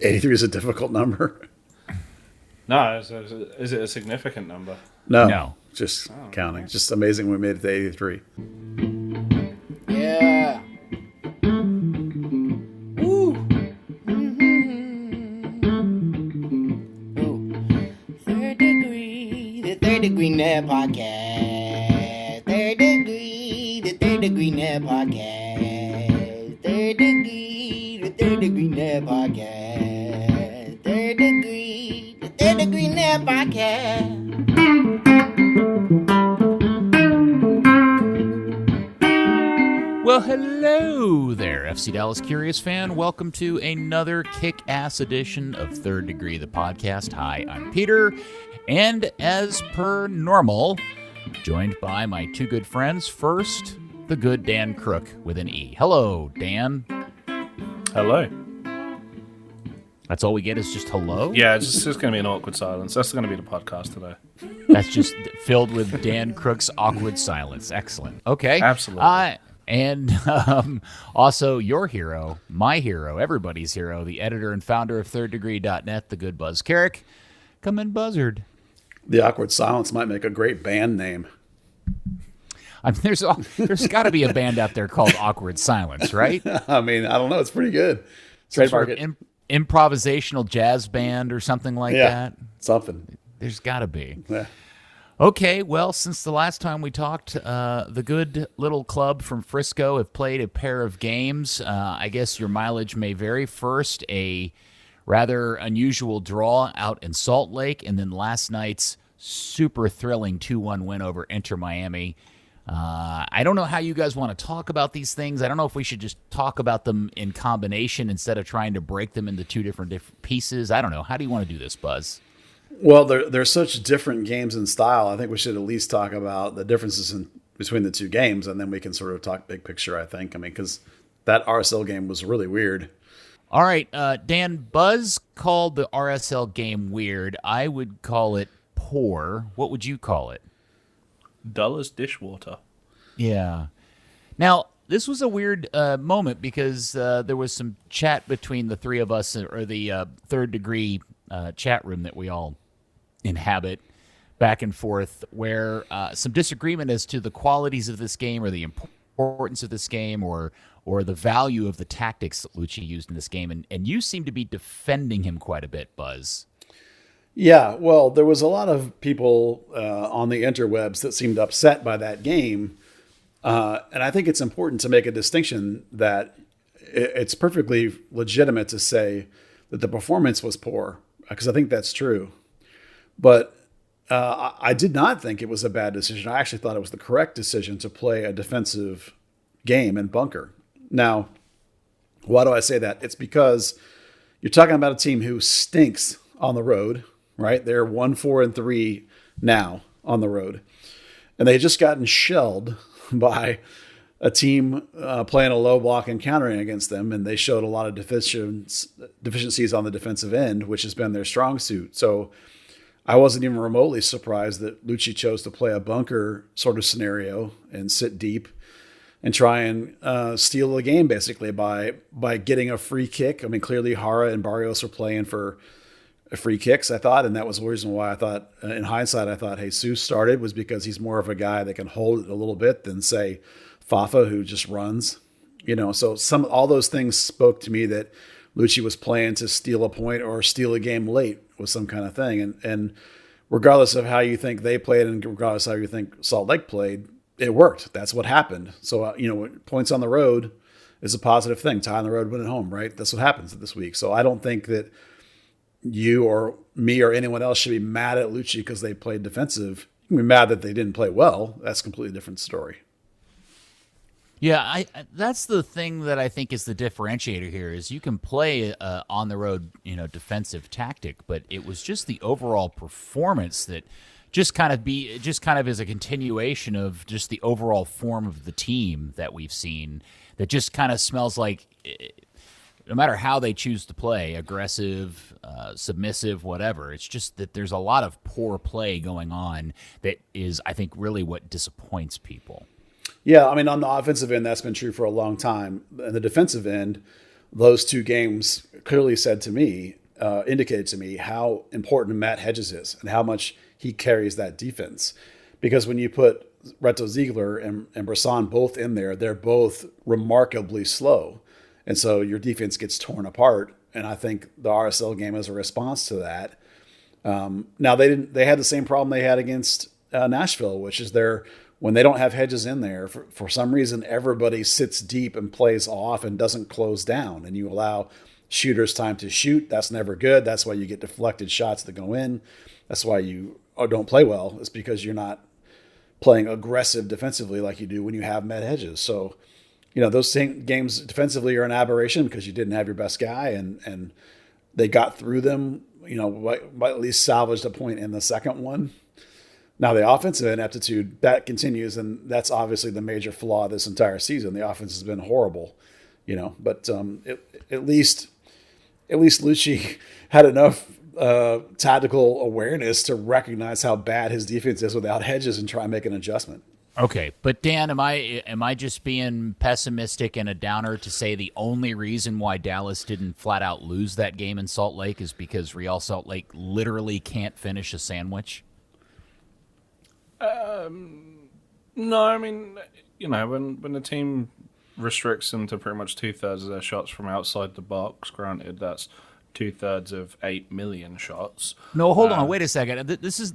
83 is a difficult number. No, is it a significant number? No. Just counting. Okay. Just amazing we made it to 83. Yeah. Woo. Ooh. Third Degree, the Third Degree Net Podcast. Third Degree, the Third Degree Net Podcast. Third Degree, the Third Degree Net Podcast. Third Degree, the Third Degree Net Podcast. Well, hello there, FC Dallas Curious fan. Welcome to another kick-ass edition of Third Degree, the podcast. Hi, I'm Peter, and as per normal, joined by my two good friends. First, the good Dan Crooke with an E. Hello, Dan. Hello. That's all we get is just hello? Yeah, it's just going to be an awkward silence. That's going to be the podcast today. That's just filled with Dan Crooke's awkward silence. Excellent. Okay. Absolutely. And also your hero, my hero, everybody's hero, the editor and founder of thirddegree.net, the good Buzz Carrick. Come in, Buzzard. The awkward silence might make a great band name. I mean, there's got to be a band out there called Awkward Silence, right? I mean, I don't know. It's pretty good. Some sort of improvisational jazz band or something like that. Something. There's got to be. Yeah. Okay, well, since the last time we talked, the good little club from Frisco have played a pair of games. I guess your mileage may vary. First, a rather unusual draw out in Salt Lake, and then last night's super thrilling 2-1 win over Inter Miami. I don't know how you guys want to talk about these things. I don't know if we should just talk about them in combination instead of trying to break them into two different pieces. I don't know. How do you want to do this, Buzz? Well, they're such different games in style. I think we should at least talk about the differences between the two games, and then we can sort of talk big picture, I think. I mean, because that RSL game was really weird. All right, Dan, Buzz called the RSL game weird. I would call it poor. What would you call it? Dull as dishwater. Yeah. Now, this was a weird moment because there was some chat between the three of us, or the Third Degree chat room that we all inhabit, back and forth, where some disagreement as to the qualities of this game or the importance of this game or the value of the tactics that Lucci used in this game. And you seem to be defending him quite a bit, Buzz. Yeah, well, there was a lot of people on the interwebs that seemed upset by that game. And I think it's important to make a distinction that it's perfectly legitimate to say that the performance was poor, because I think that's true. But I did not think it was a bad decision. I actually thought it was the correct decision to play a defensive game and bunker. Now, why do I say that? It's because you're talking about a team who stinks on the road, right? They're 1-4-3 now on the road. And they just gotten shelled by a team playing a low block and countering against them, and they showed a lot of deficiencies on the defensive end, which has been their strong suit. So I wasn't even remotely surprised that Lucci chose to play a bunker sort of scenario and sit deep and try and steal the game basically by getting a free kick. I mean, clearly Jara and Barrios were playing for free kicks, I thought, and that was the reason why I thought, in hindsight, I thought Jesus started was because he's more of a guy that can hold it a little bit than, say, Fafa, who just runs. So all those things spoke to me that Lucci was playing to steal a point or steal a game late with some kind of thing. And regardless of how you think they played and regardless of how you think Salt Lake played, it worked. That's what happened. So, points on the road is a positive thing. Tie on the road, win at home, right? That's what happens this week. So I don't think that you or me or anyone else should be mad at Lucci because they played defensive. You can be mad that they didn't play well. That's a completely different story. Yeah, that's the thing that I think is the differentiator here is you can play on the road, defensive tactic, but it was just the overall performance that just kind of is a continuation of just the overall form of the team that we've seen that just kind of smells like, no matter how they choose to play, aggressive, submissive, whatever, it's just that there's a lot of poor play going on that is, I think, really what disappoints people. Yeah, I mean, on the offensive end, that's been true for a long time. And the defensive end, those two games clearly indicated to me how important Matt Hedges is and how much he carries that defense. Because when you put Reto Ziegler and Brisson both in there, they're both remarkably slow. And so your defense gets torn apart. And I think the RSL game is a response to that. Now, they had the same problem they had against Nashville, which is when they don't have Hedges in there, for some reason, everybody sits deep and plays off and doesn't close down. And you allow shooters time to shoot. That's never good. That's why you get deflected shots that go in. That's why you don't play well. It's because you're not playing aggressive defensively like you do when you have Matt Hedges. So, those games defensively are an aberration because you didn't have your best guy, and they got through them, at least salvaged a point in the second one. Now, the offensive ineptitude, that continues, and that's obviously the major flaw this entire season. The offense has been horrible, but at least Lucci had enough tactical awareness to recognize how bad his defense is without Hedges and try and make an adjustment. Okay, but Dan, am I just being pessimistic and a downer to say the only reason why Dallas didn't flat out lose that game in Salt Lake is because Real Salt Lake literally can't finish a sandwich? No, I mean, when the team restricts them to pretty much 2/3 of their shots from outside the box, granted that's 2/3 of 8 million shots. No, hold on, wait a second. This is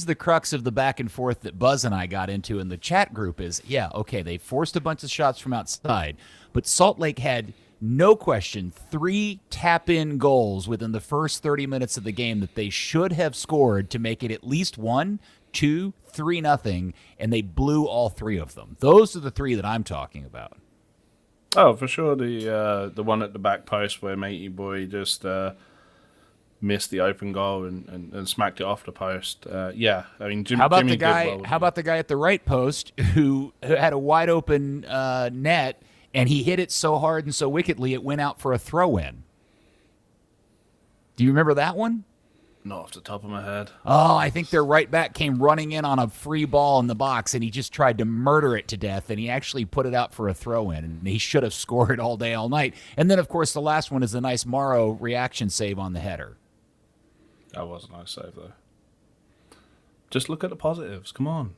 the crux of the back and forth that Buzz and I got into in the chat group is, they forced a bunch of shots from outside, but Salt Lake had, no question, 3 tap-in goals within the first 30 minutes of the game that they should have scored to make it at least 1, 2, 3-0, and they blew all 3 of them. Those are the 3 that I'm talking about. Oh, for sure. The one at the back post where Matey Boy just missed the open goal and smacked it off the post. I mean, Jimmy did well. How about the guy at the right post who had a wide open net and he hit it so hard and so wickedly it went out for a throw-in? Do you remember that one? Not off the top of my head. Oh, I think their right back came running in on a free ball in the box, and he just tried to murder it to death, and he actually put it out for a throw-in, and he should have scored all day, all night. And then, of course, the last one is the nice Morrow reaction save on the header. That was a nice save, though. Just look at the positives. Come on.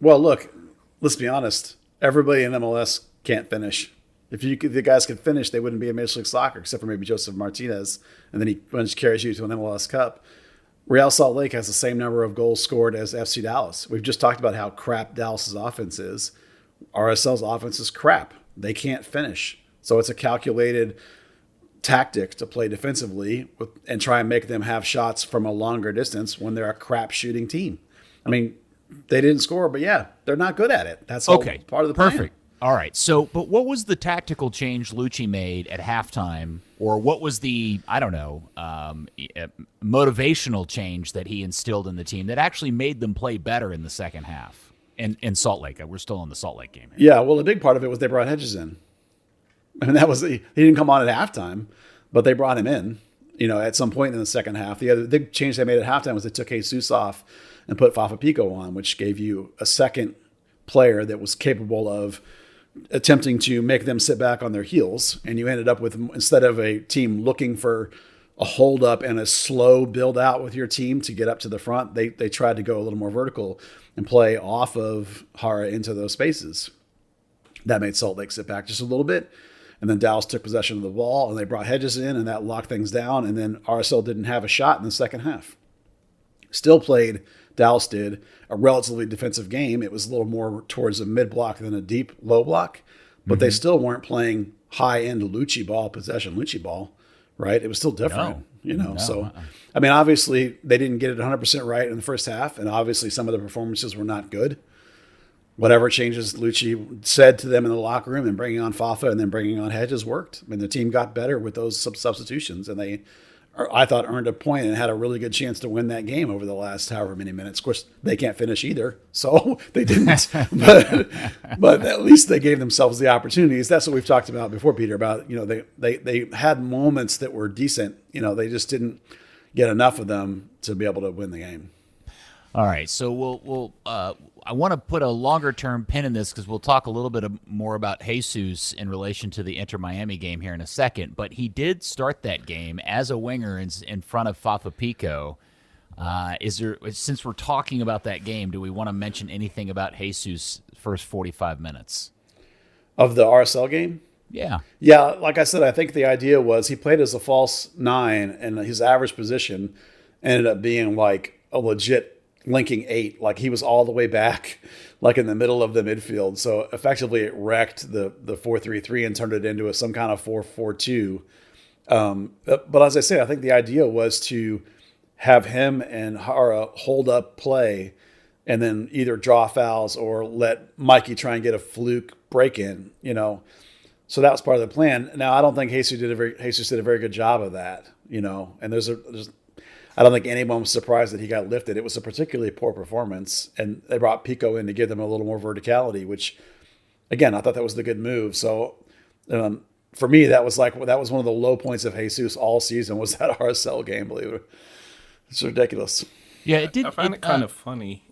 Well, look, let's be honest. Everybody in MLS can't finish. If the guys could finish, they wouldn't be in Major League Soccer, except for maybe Joseph Martinez, and then he carries you to an MLS Cup. Real Salt Lake has the same number of goals scored as FC Dallas. We've just talked about how crap Dallas's offense is. RSL's offense is crap. They can't finish. So it's a calculated tactic to play defensively and try and make them have shots from a longer distance when they're a crap shooting team. I mean, they didn't score, but they're not good at it. That's okay. Part of the plan. Perfect. All right. So, but what was the tactical change Lucci made at halftime, or what was the, motivational change that he instilled in the team that actually made them play better in the second half in Salt Lake? We're still in the Salt Lake game here. Yeah, well, a big part of it was they brought Hedges in. I mean, he didn't come on at halftime, but they brought him in, at some point in the second half. The other big change they made at halftime was they took Jesus off and put Fafa Pico on, which gave you a second player that was capable of attempting to make them sit back on their heels. And you ended up with, instead of a team looking for a hold up and a slow build out with your team to get up to the front, they tried to go a little more vertical and play off of Hara into those spaces. That made Salt Lake sit back just a little bit. And then Dallas took possession of the ball and they brought Hedges in and that locked things down. And then RSL didn't have a shot in the second half. Dallas did a relatively defensive game. It was a little more towards a mid block than a deep low block, but they still weren't playing high end Lucci ball, possession Lucci ball, right? It was still different, So, I mean, obviously they didn't get it 100% right in the first half. And obviously some of the performances were not good. Whatever changes Lucci said to them in the locker room and bringing on Fafa and then bringing on Hedges worked. I mean, the team got better with those substitutions and they, I thought, earned a point and had a really good chance to win that game over the last however many minutes. Of course, they can't finish either, so they didn't. but at least they gave themselves the opportunities. That's what we've talked about before, Peter, about, they had moments that were decent. They just didn't get enough of them to be able to win the game. All right, so we'll I want to put a longer term pin in this because we'll talk a little bit more about Jesus in relation to the Inter Miami game here in a second. But he did start that game as a winger in front of Fafa Pico. Since we're talking about that game, do we want to mention anything about Jesus' first 45 minutes of the RSL game? Yeah. Yeah, like I said, I think the idea was he played as a false 9, and his average position ended up being like a legit linking 8. Like he was all the way back, like in the middle of the midfield. So effectively it wrecked the 4-3-3 and turned it into some kind of 4-4-2. But as I say, I think the idea was to have him and Hara hold up play and then either draw fouls or let Mikey try and get a fluke break in, So that was part of the plan. Now, I don't think Jesus did a very good job of that, and I don't think anyone was surprised that he got lifted. It was a particularly poor performance, and they brought Pico in to give them a little more verticality, which, again, I thought that was the good move. So for me, that was one of the low points of Jesus all season was that RSL game. Believe it, it's ridiculous. Yeah, it did. I found it kind of funny.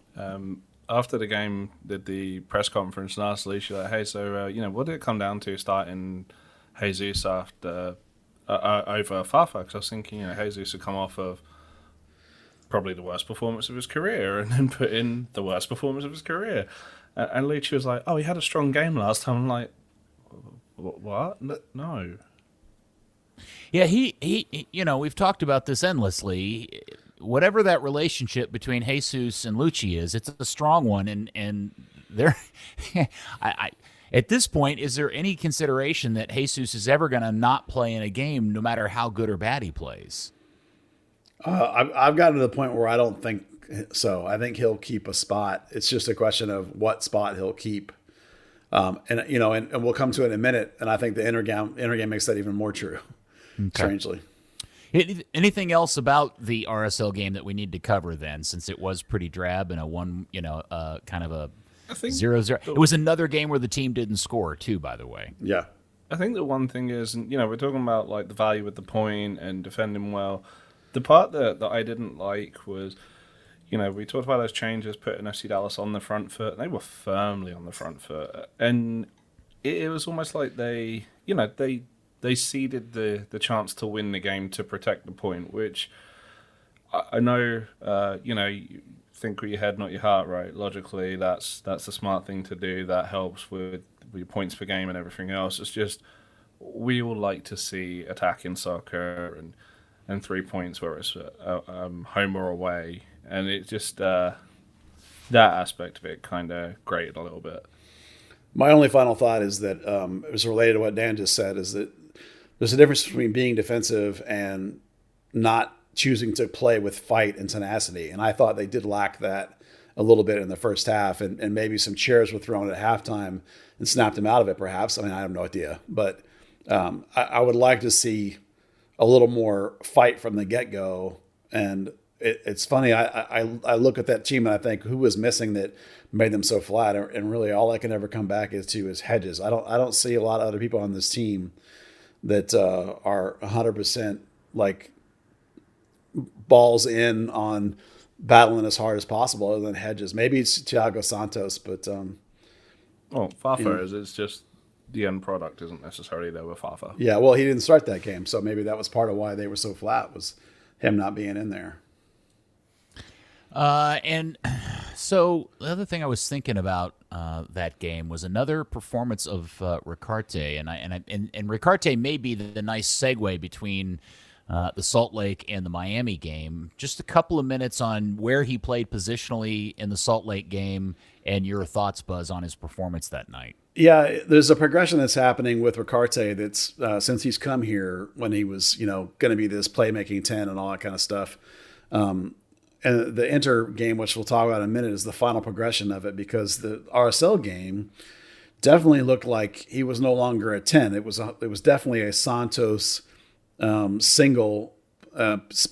After the game, did the press conference and asked Alicia, like, hey, so what did it come down to starting Jesus after over Fafa? Because I was thinking, Jesus had come off of probably the worst performance of his career and then put in the worst performance of his career. And Alicia was like, oh, he had a strong game last time. I'm like, what? No. Yeah, he we've talked about this endlessly. Whatever that relationship between Jesus and Lucci is, it's a strong one, and there, at this point, is there any consideration that Jesus is ever going to not play in a game, no matter how good or bad he plays? I've gotten to the point where I don't think so. I think he'll keep a spot. It's just a question of what spot he'll keep. And we'll come to it in a minute. And I think the Inter game makes that even more true. Okay. Strangely. Anything else about the RSL game that we need to cover then, since it was pretty drab and kind of a 0-0. It was another game where the team didn't score too, by the way. Yeah. I think the one thing is, we're talking about like the value with the point and defending well. The part that I didn't like was, we talked about those changes, putting FC Dallas on the front foot. They were firmly on the front foot. And it was almost like they ceded the chance to win the game to protect the point, which I know, you think with your head, not your heart, right? Logically, that's the smart thing to do. That helps with your points per game and everything else. It's just, we all like to see attacking soccer and 3 points, whether it's home or away. And it just, that aspect of it kind of grated a little bit. My only final thought is that it was related to what Dan just said, is that there's a difference between being defensive and not choosing to play with fight and tenacity. And I thought they did lack that a little bit in the first half, and maybe some chairs were thrown at halftime and snapped them out of it, perhaps. I mean, I have no idea. But I would like to see a little more fight from the get-go. And it's funny, I look at that team and I think, who was missing that made them so flat? And really all I can ever come back is Hedges. I don't see a lot of other people on this team that are 100% like balls in on battling as hard as possible, other than Hedges. Maybe it's Thiago Santos, but Fafa is. It's just the end product isn't necessarily there with Fafa. Yeah, well, he didn't start that game, so maybe that was part of why they were so flat, was him not being in there. And so the other thing I was thinking about that game was another performance of Ricaurte, and Ricaurte may be the nice segue between the Salt Lake and the Miami game. Just a couple of minutes on where he played positionally in the Salt Lake game, and your thoughts, Buzz, on his performance that night. Yeah, there's a progression that's happening with Ricaurte that's since he's come here, when he was going to be this playmaking 10 and all that kind of stuff. And the Inter game, which we'll talk about in a minute, is the final progression of it, because the RSL game definitely looked like he was no longer a 10. It was definitely a Santos single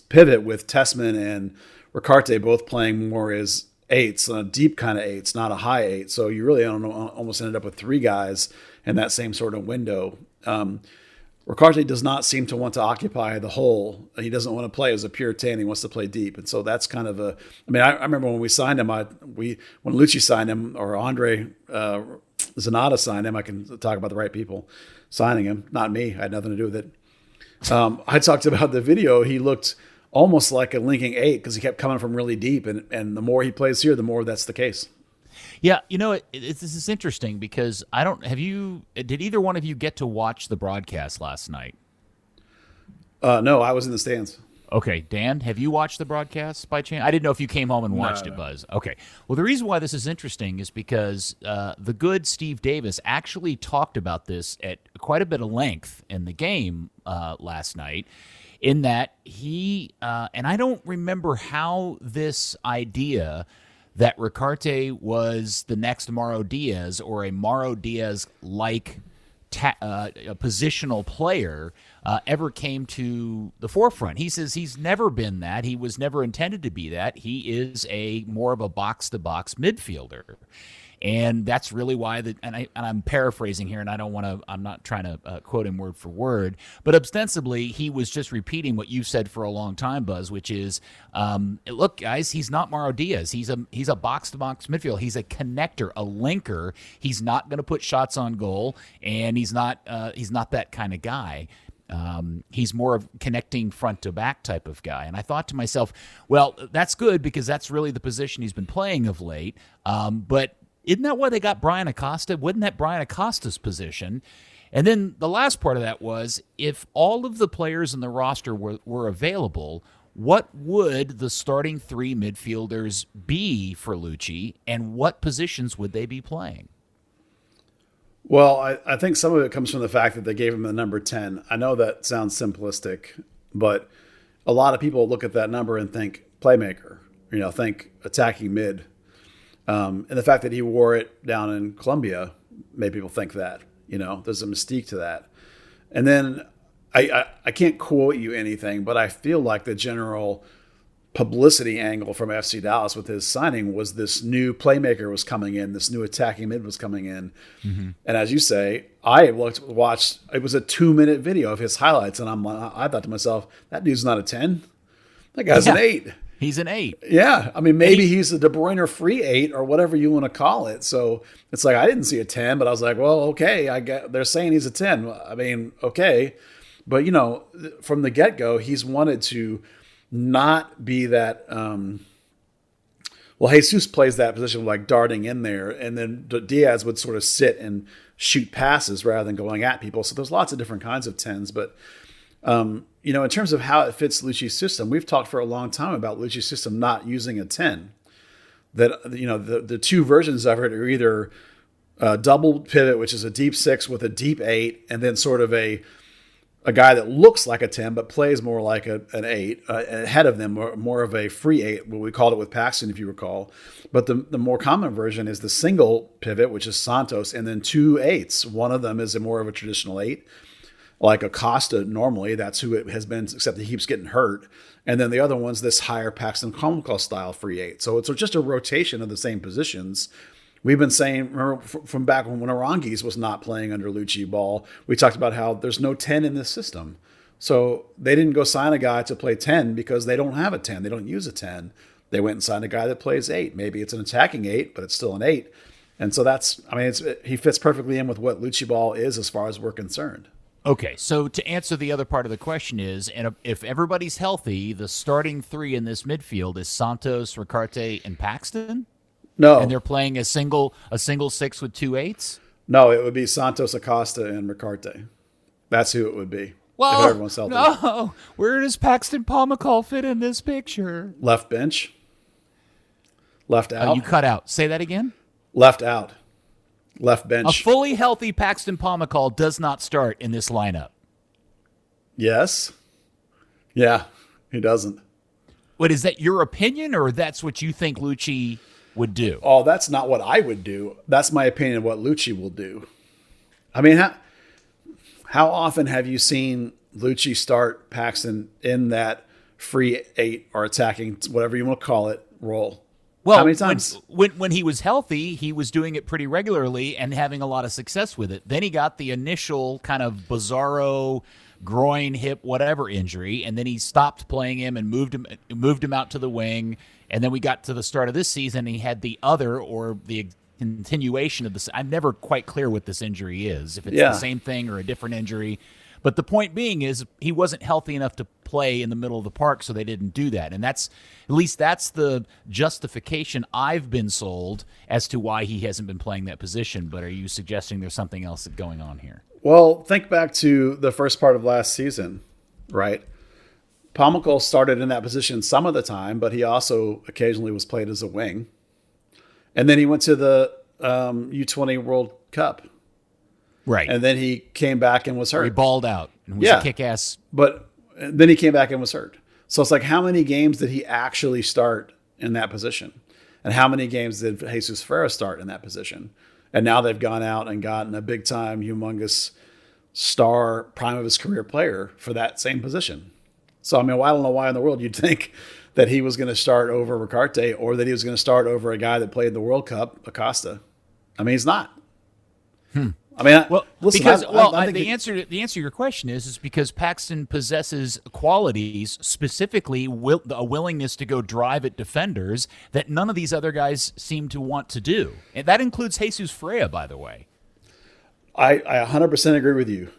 pivot with Tessman and Ricaurte both playing more as eights, deep kind of eights, not a high eight. So you really almost ended up with three guys in that same sort of window. Ricaurte does not seem to want to occupy the hole. He doesn't want to play as a pure 10. He wants to play deep. And so that's kind of I remember when we signed him, when Lucci signed him, or Andre Zanata signed him, I can talk about the right people signing him, not me. I had nothing to do with it. I talked about the video. He looked almost like a linking 8 because he kept coming from really deep. And the more he plays here, the more that's the case. Yeah, this is interesting because did either one of you get to watch the broadcast last night? No, I was in the stands. Okay, Dan, have you watched the broadcast by chance? I didn't know if you came home and watched it, Buzz. Okay. Well, the reason why this is interesting is because the good Steve Davis actually talked about this at quite a bit of length in the game last night, in that he, and I don't remember how this idea that Ricaurte was the next Mauro Diaz or a Mauro Diaz-like a positional player ever came to the forefront. He says he's never been that. He was never intended to be that. He is more of a box-to-box midfielder. And that's really why I'm paraphrasing here, and I'm not trying to quote him word for word, but ostensibly he was just repeating what you've said for a long time, Buzz, which is, look, guys, he's not Mauro Diaz. He's a box-to-box midfielder. He's a connector, a linker. He's not going to put shots on goal, and he's not that kind of guy. He's more of connecting front to back type of guy. And I thought to myself, well, that's good because that's really the position he's been playing of late. But isn't that why they got Brian Acosta? Wasn't that Brian Acosta's position? And then the last part of that was, if all of the players in the roster were available, what would the starting 3 midfielders be for Lucci, and what positions would they be playing? Well, I think some of it comes from the fact that they gave him the number 10. I know that sounds simplistic, but a lot of people look at that number and think playmaker, think attacking mid. And the fact that he wore it down in Colombia made people think that, there's a mystique to that. And then I can't quote you anything, but I feel like the general publicity angle from FC Dallas with his signing was this new playmaker was coming in, this new attacking mid was coming in. Mm-hmm. And as you say, I watched, it was a 2-minute video of his highlights, and I thought to myself, that dude's not a 10. That guy's an 8. He's an 8. Yeah. I mean, maybe he's a De Bruyne free 8 or whatever you want to call it. So it's like, I didn't see a 10, but I was like, well, okay, they're saying he's a 10. I mean, okay. But, from the get-go, he's wanted to not be that, Jesus plays that position like darting in there, and then Diaz would sort of sit and shoot passes rather than going at people. So there's lots of different kinds of 10s, but in terms of how it fits Lucci's system, we've talked for a long time about Lucci's system not using a 10. That, the 2 versions of it are either a double pivot, which is a deep 6 with a deep 8, and then sort of a guy that looks like a 10 but plays more like an 8. Ahead of them, more of a free 8, what we called it with Paxton, if you recall. But the more common version is the single pivot, which is Santos, and then 2 8s. One of them is more of a traditional 8. Like Acosta, normally, that's who it has been, except he keeps getting hurt. And then the other one's this higher Paxton Comical style free 8. So it's just a rotation of the same positions. We've been saying, remember, from back when Aranguiz was not playing under Lucci ball, we talked about how there's no 10 in this system. So they didn't go sign a guy to play 10 because they don't have a 10. They don't use a 10. They went and signed a guy that plays 8. Maybe it's an attacking 8, but it's still an 8. And so he fits perfectly in with what Lucci ball is as far as we're concerned. Okay, so to answer the other part of the question is, and if everybody's healthy, the starting 3 in this midfield is Santos, Ricaurte, and Paxton? No. And they're playing a single 6 with 2 8s? No, it would be Santos, Acosta, and Ricaurte. That's who it would be. Well, if everyone's healthy. No. Where does Paxton Pomacall fit in this picture? Left bench. Left out. You cut out. Say that again? Left out. Left bench. A fully healthy Paxton Pomacall does not start in this lineup. Yes. Yeah, he doesn't. What, is that your opinion, or that's what you think Lucci would do? Oh, that's not what I would do. That's my opinion of what Lucci will do. I mean, how often have you seen Lucci start Paxton in that free 8 or attacking, whatever you want to call it, role? Well, How many times? When he was healthy, he was doing it pretty regularly and having a lot of success with it. Then he got the initial kind of bizarro groin, hip, whatever injury, and then he stopped playing him and moved him out to the wing. And then we got to the start of this season, and he had the continuation of this. I'm never quite clear what this injury is, if it's the same thing or a different injury. But the point being is he wasn't healthy enough to play in the middle of the park, so they didn't do that. And that's the justification I've been sold as to why he hasn't been playing that position. But are you suggesting there's something else going on here? Well, think back to the first part of last season, right? Pomykal started in that position some of the time, but he also occasionally was played as a wing. And then he went to the U20 World Cup. Right. And then he came back and was hurt. He balled out and was a kick-ass. But then he came back and was hurt. So it's like, how many games did he actually start in that position? And how many games did Jesus Ferreira start in that position? And now they've gone out and gotten a big-time, humongous star, prime of his career player for that same position. So, I mean, I don't know why in the world you'd think that he was going to start over Ricaurte or that he was going to start over a guy that played the World Cup, Acosta. I mean, he's not. I mean, the answer to your question is because Paxton possesses qualities, specifically a willingness to go drive at defenders that none of these other guys seem to want to do, and that includes Jesus Ferreira, by the way. I 100% agree with you,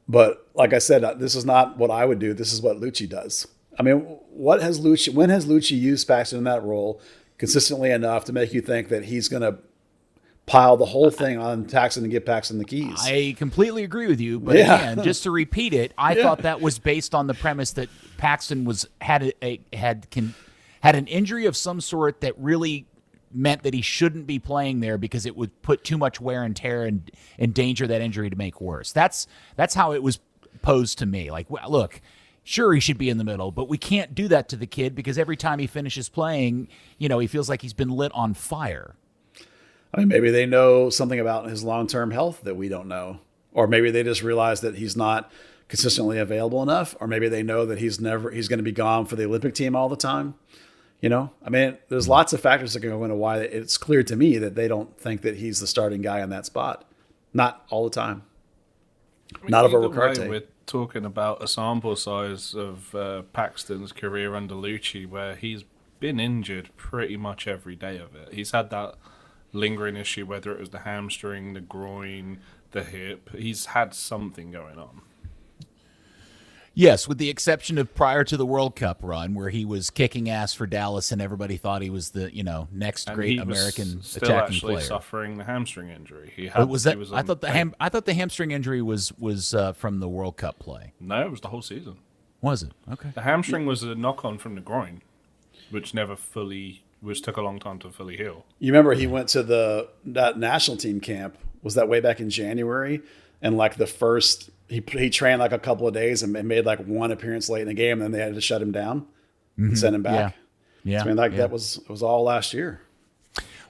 but like I said, this is not what I would do. This is what Lucci does. I mean, when has Lucci used Paxton in that role consistently enough to make you think that he's going to pile the whole thing on Paxton and give Paxton the keys? I completely agree with you, but again, just to repeat it, I thought that was based on the premise that Paxton had an injury of some sort that really meant that he shouldn't be playing there because it would put too much wear and tear and endanger that injury to make worse. That's how it was posed to me. Like, well, look, sure, he should be in the middle, but we can't do that to the kid because every time he finishes playing, he feels like he's been lit on fire. I mean, maybe they know something about his long-term health that we don't know. Or maybe they just realize that he's not consistently available enough. Or maybe they know that he's going to be gone for the Olympic team all the time. I mean, there's lots of factors that can go into why it's clear to me that they don't think that he's the starting guy on that spot. Not all the time. I mean, not over Ricaurte. We're talking about a sample size of Paxton's career under Lucci where he's been injured pretty much every day of it. He's had that lingering issue, whether it was the hamstring, the groin, the hip. He's had something going on. Yes, with the exception of prior to the World Cup run, where he was kicking ass for Dallas, and everybody thought he was the next great American attacking player. Suffering the hamstring injury. I thought the hamstring injury was from the World Cup play. No, it was the whole season. Was it? Okay. The hamstring was a knock-on from the groin, which took a long time to fully heal. You remember he went to that national team camp. Was that way back in January? And like the first, he trained like a couple of days and made like one appearance late in the game, and then they had to shut him down and send him back. Yeah. So, I mean, that was all last year.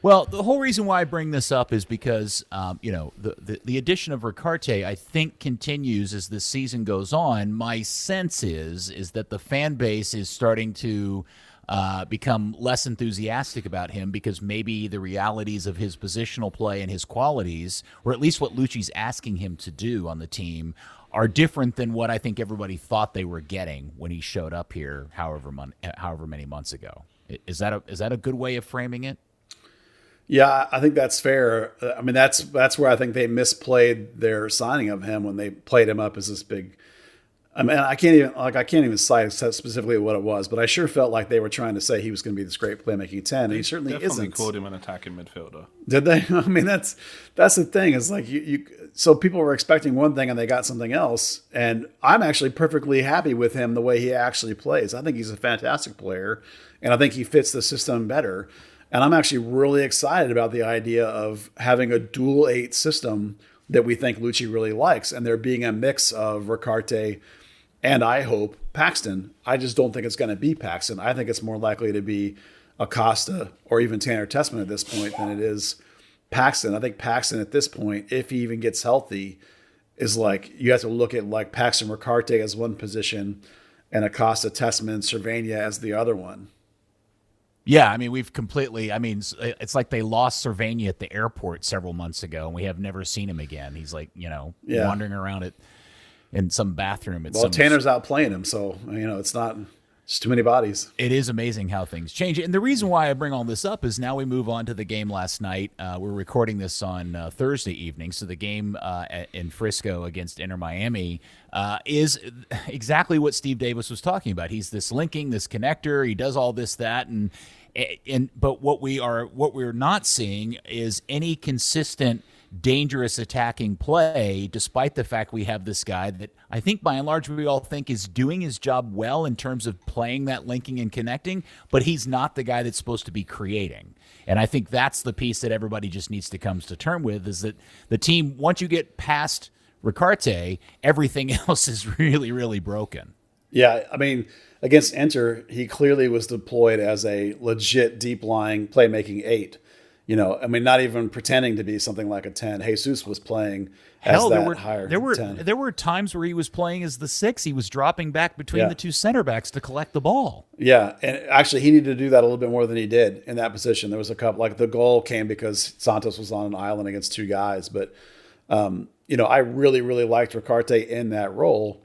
Well, the whole reason why I bring this up is because the addition of Ricaurte, I think, continues as the season goes on. My sense is that the fan base is starting to become less enthusiastic about him because maybe the realities of his positional play and his qualities, or at least what Lucci's asking him to do on the team, are different than what I think everybody thought they were getting when he showed up here however many months ago. Is that a good way of framing it? Yeah, I think that's fair. I mean, that's where I think they misplayed their signing of him when they played him up as this big. I mean, I can't even cite specifically what it was, but I sure felt like they were trying to say he was going to be this great playmaking 10, and he certainly definitely isn't. Called him an attacking midfielder. Did they? I mean, that's the thing. Is like so people were expecting one thing and they got something else, and I'm actually perfectly happy with him the way he actually plays. I think he's a fantastic player, and I think he fits the system better. And I'm actually really excited about the idea of having a dual 8 system that we think Lucci really likes, and there being a mix of Ricaurte and I hope Paxton. I just don't think it's going to be Paxton. I think it's more likely to be Acosta or even Tanner Tessman at this point than it is Paxton. I think Paxton at this point, if he even gets healthy, is like you have to look at like Paxton Ricaurte as one position and Acosta, Tessman, Cervania as the other one. Yeah, I mean, it's like they lost Cervania at the airport several months ago, and we have never seen him again. He's like, wandering around in some bathroom. Well, Tanner's out playing him, so, it's not... It's too many bodies. It is amazing how things change. And the reason why I bring all this up is now we move on to the game last night. We're recording this on Thursday evening. So the game in Frisco against Inter Miami is exactly what Steve Davis was talking about. He's this linking, this connector. He does all this, that. But what we're not seeing is any consistent dangerous attacking play, despite the fact we have this guy that I think by and large we all think is doing his job well in terms of playing that linking and connecting, but he's not the guy that's supposed to be creating. And I think that's the piece that everybody just needs to come to terms with, is that the team, once you get past Ricaurte, everything else is really, really broken. Yeah, I mean, against Inter, he clearly was deployed as a legit deep-lying playmaking 8. Not even pretending to be something like a 10. Jesus was playing as higher 10. There were times where he was playing as the 6. He was dropping back between the two center backs to collect the ball. Yeah, and actually he needed to do that a little bit more than he did in that position. There was a couple, like the goal came because Santos was on an island against two guys. But, I really, really liked Ricaurte in that role,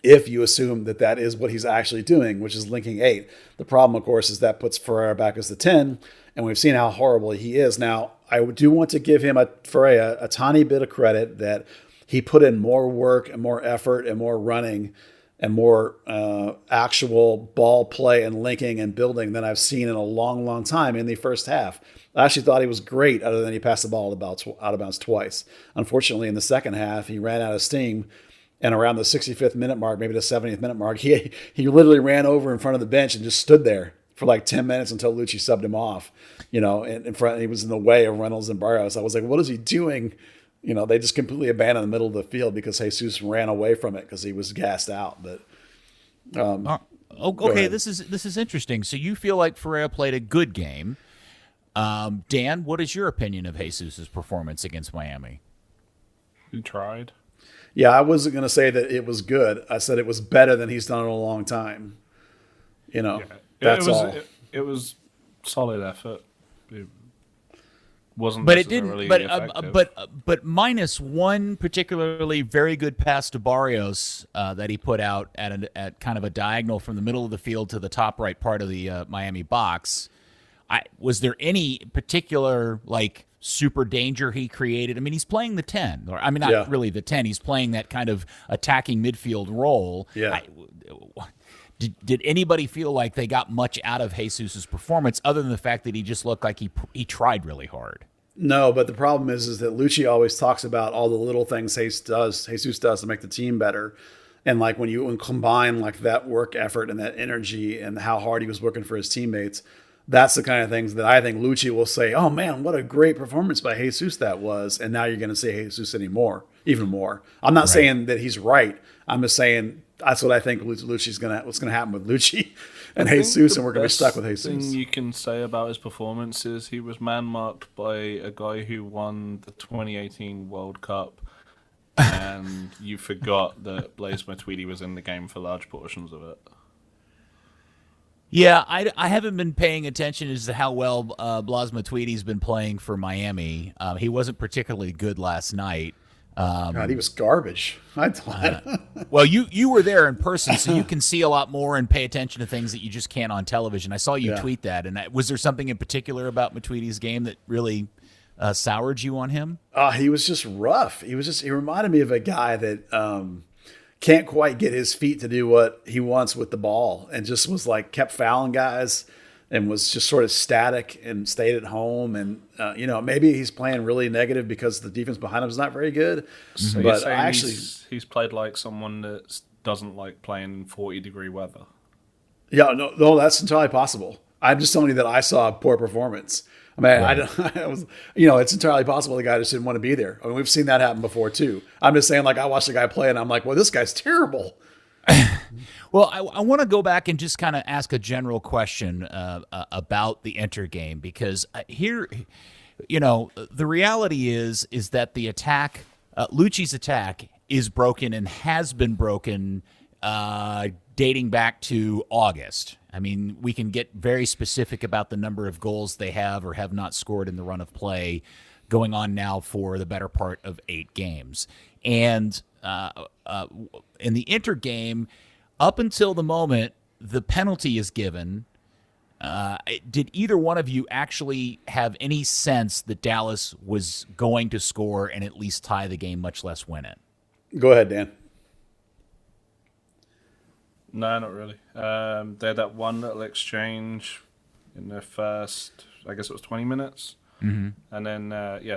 if you assume that is what he's actually doing, which is linking 8. The problem, of course, is that puts Ferreira back as the 10, and we've seen how horrible he is. Now, I do want to give him Ferreira a tiny bit of credit that he put in more work and more effort and more running and more actual ball play and linking and building than I've seen in a long, long time in the first half. I actually thought he was great, other than he passed the ball out of bounds twice. Unfortunately, in the second half, he ran out of steam. And around the 65th minute mark, maybe the 70th minute mark, he literally ran over in front of the bench and just stood there for like 10 minutes until Lucci subbed him off, in front. He was in the way of Reynolds and Barrios. I was like, what is he doing? They just completely abandoned the middle of the field because Jesus ran away from it because he was gassed out. But okay, this is interesting. So you feel like Ferreira played a good game. Dan, what is your opinion of Jesus' performance against Miami? He tried. Yeah, I wasn't going to say that it was good. I said it was better than he's done in a long time. That's all. It was solid effort. It wasn't but it didn't. effective. But minus one particularly very good pass to Barrios that he put out at kind of a diagonal from the middle of the field to the top right part of the Miami box. Was there any particular super danger he created? I mean, he's playing the 10. Not really the 10. He's playing that kind of attacking midfield role. Yeah. Did anybody feel like they got much out of Jesus' performance other than the fact that he just looked like he tried really hard? No, but the problem is that Lucci always talks about all the little things Jesus does to make the team better. And when you combine that work effort and that energy and how hard he was working for his teammates, that's the kind of things that I think Lucci will say, oh, man, what a great performance by Jesus that was. And now you're going to say Jesus even more. I'm not saying that he's right. I'm just saying that's what I think what's going to happen with Lucci and Jesus, and we're going to be stuck with Jesus. The thing you can say about his performance is he was man-marked by a guy who won the 2018 World Cup, and you forgot that Blaise Matuidi was in the game for large portions of it. Yeah, I haven't been paying attention as to how well Blaise Matuidi's been playing for Miami. He wasn't particularly good last night. God, he was garbage. I thought. Well, you were there in person, so you can see a lot more and pay attention to things that you just can't on television. I saw you tweet that. And was there something in particular about Matuidi's game that really soured you on him? He was just rough. He reminded me of a guy that can't quite get his feet to do what he wants with the ball, and just was kept fouling guys and was just sort of static and stayed at home. And, maybe he's playing really negative because the defense behind him is not very good. So but he's played like someone that doesn't like playing in 40-degree weather. Yeah, no, that's entirely possible. I'm just telling you that I saw a poor performance. I mean, right. It's entirely possible the guy just didn't want to be there. I mean, we've seen that happen before too. I'm just saying, I watched the guy play and I'm like, well, this guy's terrible. Well, I want to go back and just kind of ask a general question about the Inter game, because here, the reality is that the attack, Lucci's attack, is broken and has been broken dating back to August. I mean, we can get very specific about the number of goals they have or have not scored in the run of play going on now for the better part of 8 games. And in the Inter game, up until the moment the penalty is given, did either one of you actually have any sense that Dallas was going to score and at least tie the game, much less win it? Go ahead, Dan. No, not really. They had that one little exchange in the first, I guess it was 20 minutes. Mm-hmm. And then,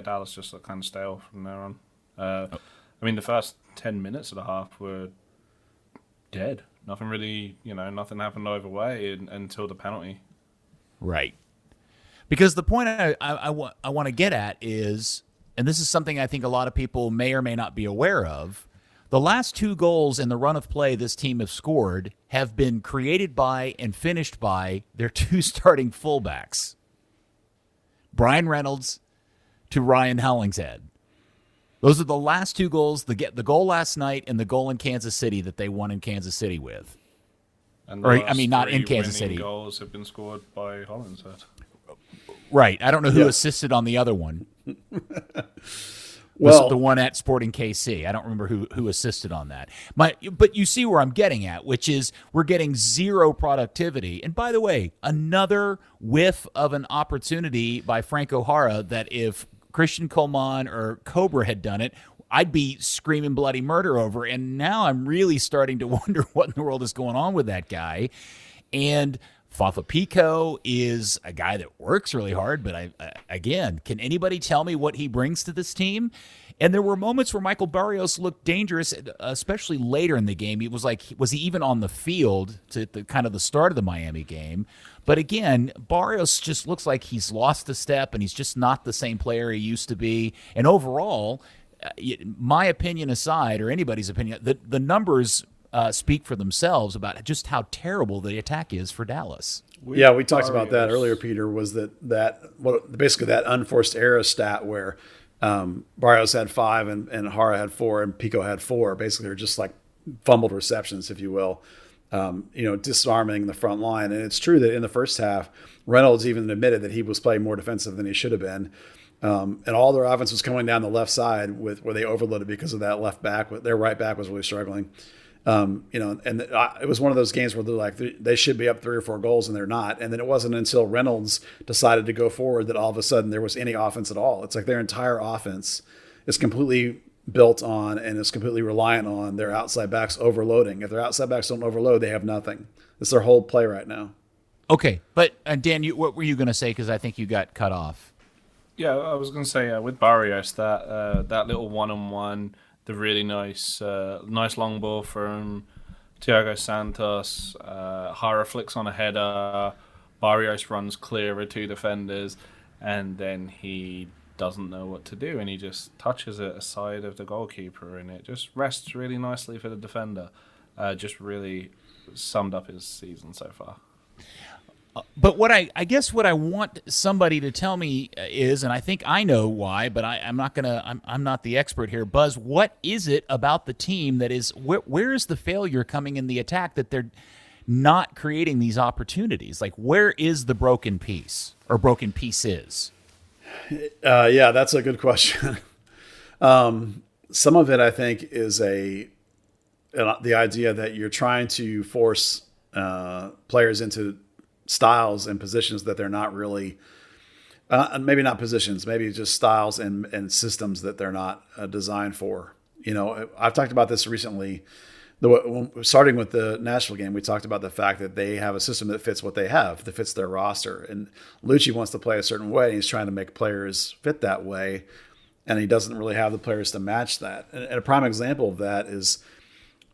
Dallas just looked kind of stale from there on. I mean, the first 10 minutes of the half were dead. Nothing really, nothing happened either way until the penalty. Right. Because the point I want to get at is, and this is something I think a lot of people may or may not be aware of, the last 2 goals in the run of play this team have scored have been created by and finished by their 2 starting fullbacks, Brian Reynolds to Ryan Hollingshead. Those are the last 2 goals, the goal last night and the goal in Kansas City that they won in Kansas City with. And Not in Kansas City. Goals have been scored by Hollingshead. Right. I don't know who assisted on the other one. Well, the one at Sporting KC. I don't remember who assisted on that. But you see where I'm getting at, which is we're getting 0 productivity. And by the way, another whiff of an opportunity by Frank O'Hara that if Christian Coleman or Cobra had done it, I'd be screaming bloody murder over. And now I'm really starting to wonder what in the world is going on with that guy. And Fafa Pico is a guy that works really hard, but again, can anybody tell me what he brings to this team? And there were moments where Michael Barrios looked dangerous, especially later in the game. He was like, was he even on the field to the kind of the start of the Miami game? But again, Barrios just looks like he's lost a step, and he's just not the same player he used to be. And overall, my opinion aside, or anybody's opinion, the numbers speak for themselves about just how terrible the attack is for Dallas. We talked about that earlier, Peter, was basically that unforced error stat where Barrios had 5 and Hara had 4 and Pico had 4. Basically, they're just like fumbled receptions, if you will, disarming the front line. And it's true that in the first half, Reynolds even admitted that he was playing more defensive than he should have been. And all their offense was coming down the left side where they overloaded because of that left back. Their right back was really struggling. It was one of those games where they're like, they should be up 3 or 4 goals and they're not. And then it wasn't until Reynolds decided to go forward that all of a sudden there was any offense at all. It's like their entire offense is completely built on and is completely reliant on their outside backs overloading. If their outside backs don't overload, they have nothing. It's their whole play right now. Okay. But Dan, what were you going to say? Because I think you got cut off. Yeah, I was going to say with Barrios, that little one-on-one, the really nice long ball from Thiago Santos. Hara flicks on a header. Barrios runs clear of 2 defenders, and then he doesn't know what to do, and he just touches it aside of the goalkeeper, and it just rests really nicely for the defender. Just really summed up his season so far. But what I guess what I want somebody to tell me is, and I think I know why, but I'm not the expert here. Buzz, what is it about the team that is where is the failure coming in the attack that they're not creating these opportunities? Like, where is the broken piece or broken pieces? That's a good question. Some of it, I think, is the idea that you're trying to force players into styles and positions that they're not really, maybe not positions, maybe just styles and systems that they're not designed for. I've talked about this recently. Starting with the Nashville game, we talked about the fact that they have a system that fits what they have, that fits their roster. And Lucci wants to play a certain way. And he's trying to make players fit that way. And he doesn't really have the players to match that. And a prime example of that is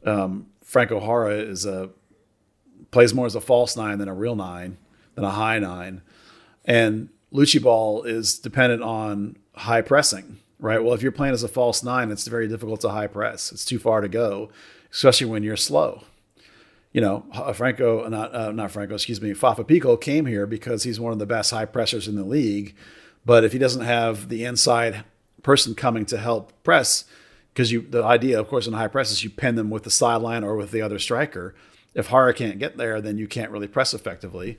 Frank O'Hara plays more as a false 9 than a real 9, than a high 9. And Lucci ball is dependent on high pressing, right? Well, if you're playing as a false 9, it's very difficult to high press. It's too far to go, especially when you're slow. Fafa Pico came here because he's one of the best high pressers in the league. But if he doesn't have the inside person coming to help press, because the idea, of course, in high press is you pin them with the sideline or with the other striker. if Hara can't get there, then you can't really press effectively.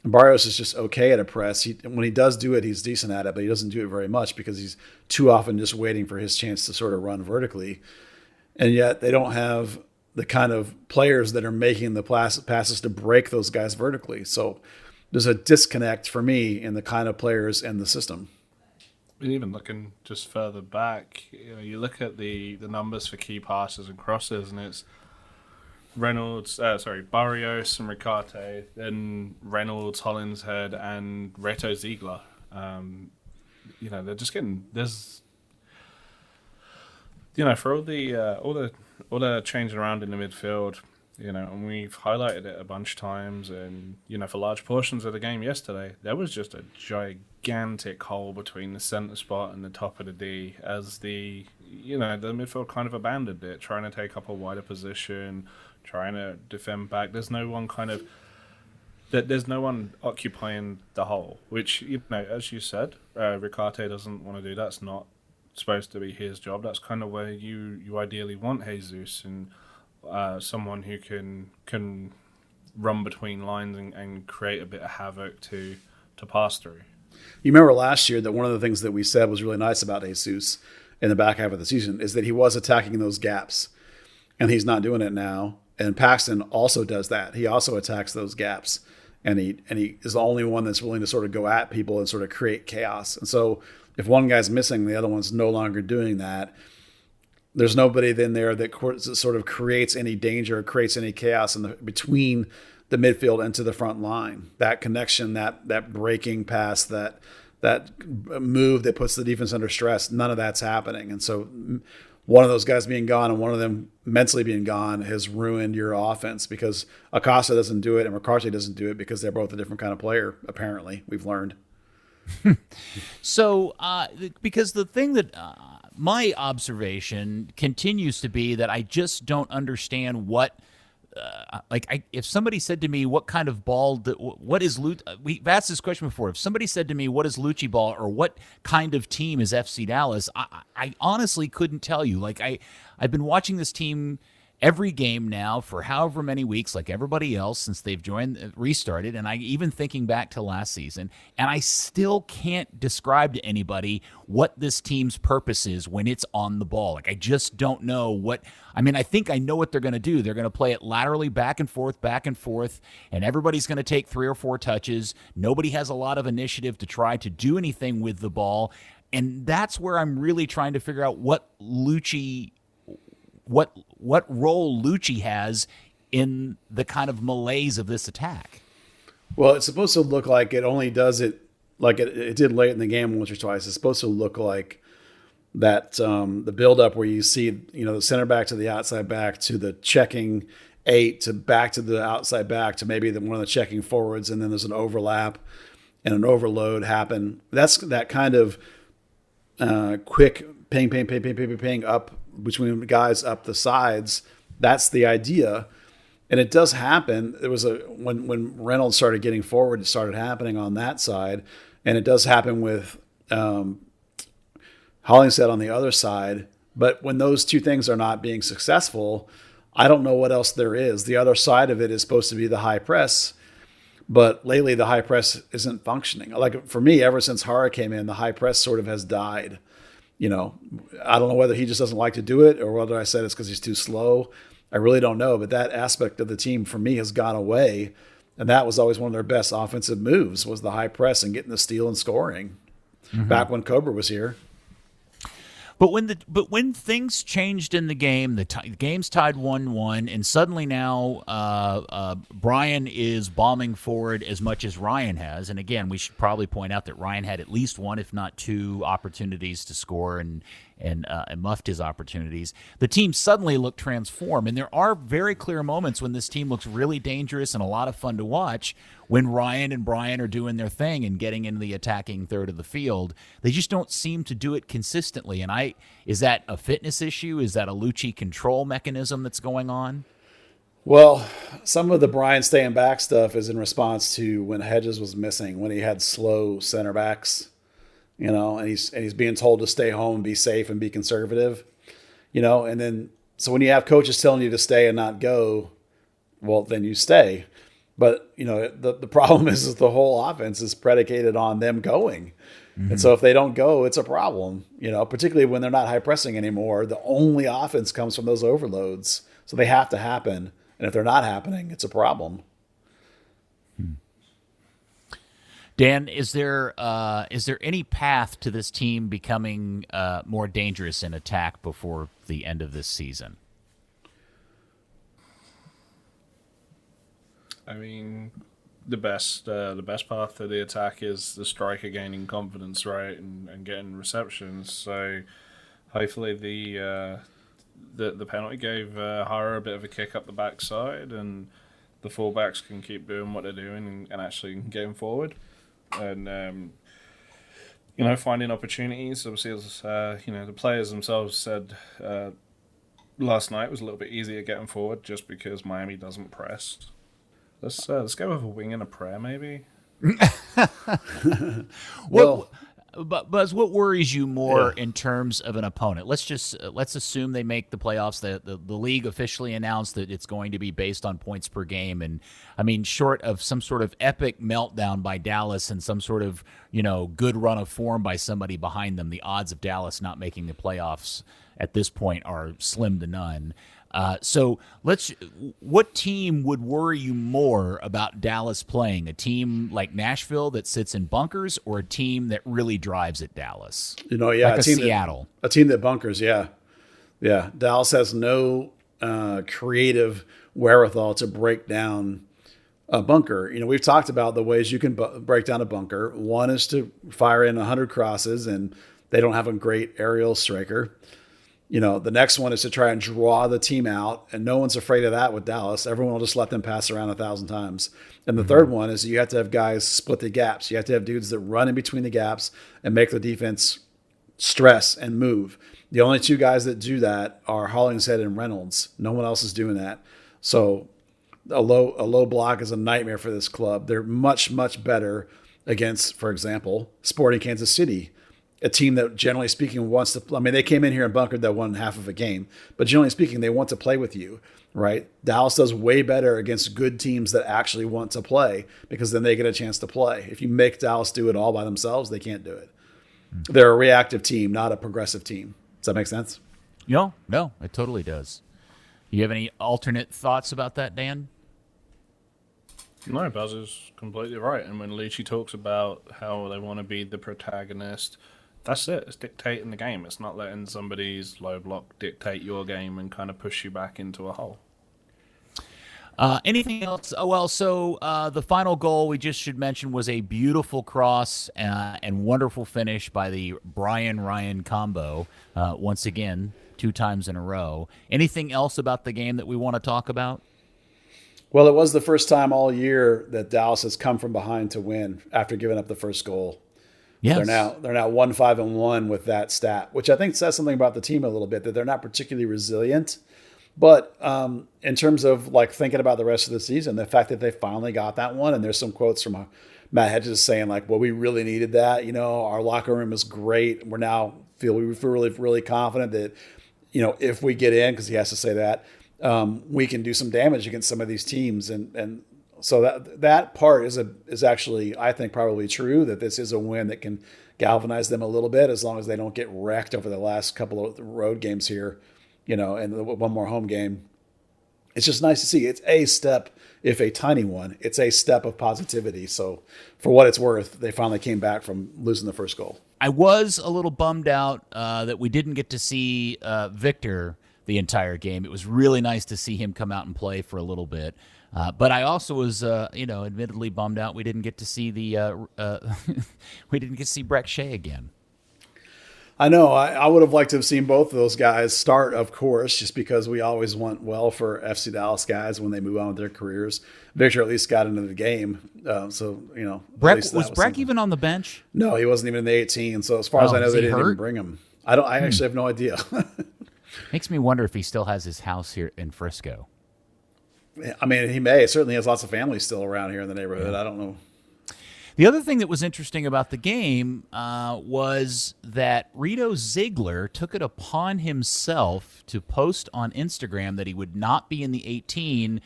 And Barrios is just okay at a press. When he does do it, he's decent at it, but he doesn't do it very much because he's too often just waiting for his chance to sort of run vertically. And yet they don't have the kind of players that are making the passes to break those guys vertically. So there's a disconnect for me in the kind of players in the system. Even looking just further back, you look at the numbers for key passes and crosses, and it's Barrios and Ricaurte, then Reynolds, Hollinshead, and Reto Ziegler. They're just getting for all the changing around in the midfield. And we've highlighted it a bunch of times, and for large portions of the game yesterday, there was just a gigantic hole between the centre spot and the top of the D as the midfield kind of abandoned it, trying to take up a wider position, trying to defend back. There's no one occupying the hole, which, as you said, Ricaurte doesn't want to do. That's not supposed to be his job. That's kind of where you ideally want Jesus and someone who can run between lines and create a bit of havoc to pass through. You remember last year that one of the things that we said was really nice about Jesus in the back half of the season is that he was attacking those gaps, and he's not doing it now. And Paxton also does that. He also attacks those gaps, and he is the only one that's willing to sort of go at people and sort of create chaos. And so if one guy's missing, the other one's no longer doing that. There's nobody in there that sort of creates any danger, creates any chaos between the midfield and to the front line. That connection, that breaking pass, that move that puts the defense under stress, none of that's happening. And so one of those guys being gone and one of them mentally being gone has ruined your offense because Acosta doesn't do it and Ricaurte doesn't do it because they're both a different kind of player, apparently, we've learned. So, because the thing that my observation continues to be that I just don't understand what, if somebody said to me, what kind of ball, what is we've asked this question before. If somebody said to me, what is Lucci ball or what kind of team is FC Dallas, I honestly couldn't tell you. I've been watching this team every game now for however many weeks, like everybody else, since they've restarted, and I even thinking back to last season, and I still can't describe to anybody what this team's purpose is when it's on the ball. I just don't know I think I know what they're going to do. They're going to play it laterally back and forth, and everybody's going to take 3 or 4 touches. Nobody has a lot of initiative to try to do anything with the ball, and that's where I'm really trying to figure out what role Lucci has in the kind of malaise of this attack. Well, it's supposed to look like it only does it like it did late in the game once or twice. It's supposed to look like that the buildup where you see the center back to the outside back to the checking 8 to back to the outside back to maybe one of the checking forwards, and then there's an overlap and an overload happen. That's that kind of quick ping up between guys up the sides. That's the idea. And it does happen. There was when Reynolds started getting forward, it started happening on that side. And it does happen with Hollingshead on the other side. But when those two things are not being successful, I don't know what else there is. The other side of it is supposed to be the high press. But lately the high press isn't functioning. Like for me, ever since Hara came in, the high press sort of has died. I don't know whether he just doesn't like to do it or whether I said it's because he's too slow. I really don't know. But that aspect of the team for me has gone away. And that was always one of their best offensive moves was the high press and getting the steal and scoring back when Cobra was here. But when things changed in the game, the game's tied 1-1, and suddenly now Brian is bombing forward as much as Ryan has. And again, we should probably point out that Ryan had at least 1, if not 2, opportunities to score and muffed his opportunities. The team suddenly looked transformed, and there are very clear moments when this team looks really dangerous and a lot of fun to watch when Ryan and Brian are doing their thing and getting into the attacking third of the field. They just don't seem to do it consistently. And is that a fitness issue? Is that a Lucci control mechanism that's going on? Well, some of the Brian staying back stuff is in response to when Hedges was missing, when he had slow center backs, and he's being told to stay home, be safe, and be conservative, and then so when you have coaches telling you to stay and not go, well, then you stay. But, the problem is the whole offense is predicated on them going. And so if they don't go, it's a problem, particularly when they're not high pressing anymore. The only offense comes from those overloads. So they have to happen. And if they're not happening, it's a problem. Dan, is there any path to this team becoming more dangerous in attack before the end of this season? I mean, the best path to the attack is the striker gaining confidence, right, and getting receptions. So hopefully the penalty gave Hara a bit of a kick up the backside, and the fullbacks can keep doing what they're doing and actually getting forward, and finding opportunities. Obviously, as the players themselves said last night was a little bit easier getting forward just because Miami doesn't press. Let's go with a wing and a prayer, maybe. But Buzz, what worries you more in terms of an opponent? Let's assume they make the playoffs. The league officially announced that it's going to be based on points per game, and I mean, short of some sort of epic meltdown by Dallas and some sort of good run of form by somebody behind them, the odds of Dallas not making the playoffs at this point are slim to none. So what team would worry you more about Dallas playing? A team like Nashville that sits in bunkers, or a team that really drives at Dallas? Like Seattle. A team that bunkers, yeah. Yeah. Dallas has no creative wherewithal to break down a bunker. We've talked about the ways you can break down a bunker. One is to fire in 100 crosses, and they don't have a great aerial striker. The next one is to try and draw the team out, and no one's afraid of that with Dallas. Everyone will just let them pass around 1,000 times. And the third one is you have to have guys split the gaps. You have to have dudes that run in between the gaps and make the defense stress and move. The only two guys that do that are Hollingshead and Reynolds. No one else is doing that. So a low block is a nightmare for this club. They're much, much better against, for example, Sporting Kansas City, a team that, generally speaking, wants to – I mean, they came in here and bunkered that one half of a game. But generally speaking, they want to play with you, right? Dallas does way better against good teams that actually want to play, because then they get a chance to play. If you make Dallas do it all by themselves, they can't do it. They're a reactive team, not a progressive team. Does that make sense? No, it totally does. You have any alternate thoughts about that, Dan? No, Buzz is completely right. And when Leachy talks about how they want to be the protagonist – that's it. It's dictating the game. It's not letting somebody's low block dictate your game and kind of push you back into a hole. Anything else? Oh, well, so the final goal we just should mention was a beautiful cross and wonderful finish by the Brian-Ryan combo. Once again, 2 times in a row. Anything else about the game that we want to talk about? Well, it was the first time all year that Dallas has come from behind to win after giving up the first goal. Yes. They're now 1-5-1 with that stat, which I think says something about the team a little bit, that they're not particularly resilient. But in terms of like thinking about the rest of the season, the fact that they finally got that one, and there's some quotes from Matt Hedges saying like, well, we really needed that. Our locker room is great. We feel really, really confident that, if we get in, because he has to say that, we can do some damage against some of these teams. And so that part is actually, I think, probably true, that this is a win that can galvanize them a little bit, as long as they don't get wrecked over the last couple of road games here, and one more home game. It's just nice to see. It's a step, if a tiny one. It's a step of positivity. So for what it's worth, they finally came back from losing the first goal. I was a little bummed out that we didn't get to see Victor the entire game. It was really nice to see him come out and play for a little bit. But I also was, admittedly bummed out we didn't get to see we didn't get to see Brek Shea again. I know. I would have liked to have seen both of those guys start, of course, just because we always want well for FC Dallas guys when they move on with their careers. Victor at least got into the game, Was Brek even on the bench? No, he wasn't even in the 18. So as far as I know, they didn't even bring him. I actually have no idea. Makes me wonder if he still has his house here in Frisco. I mean, he may. Certainly has lots of family still around here in the neighborhood. Yeah. I don't know. The other thing that was interesting about the game was that Rito Ziegler took it upon himself to post on Instagram that he would not be in the 18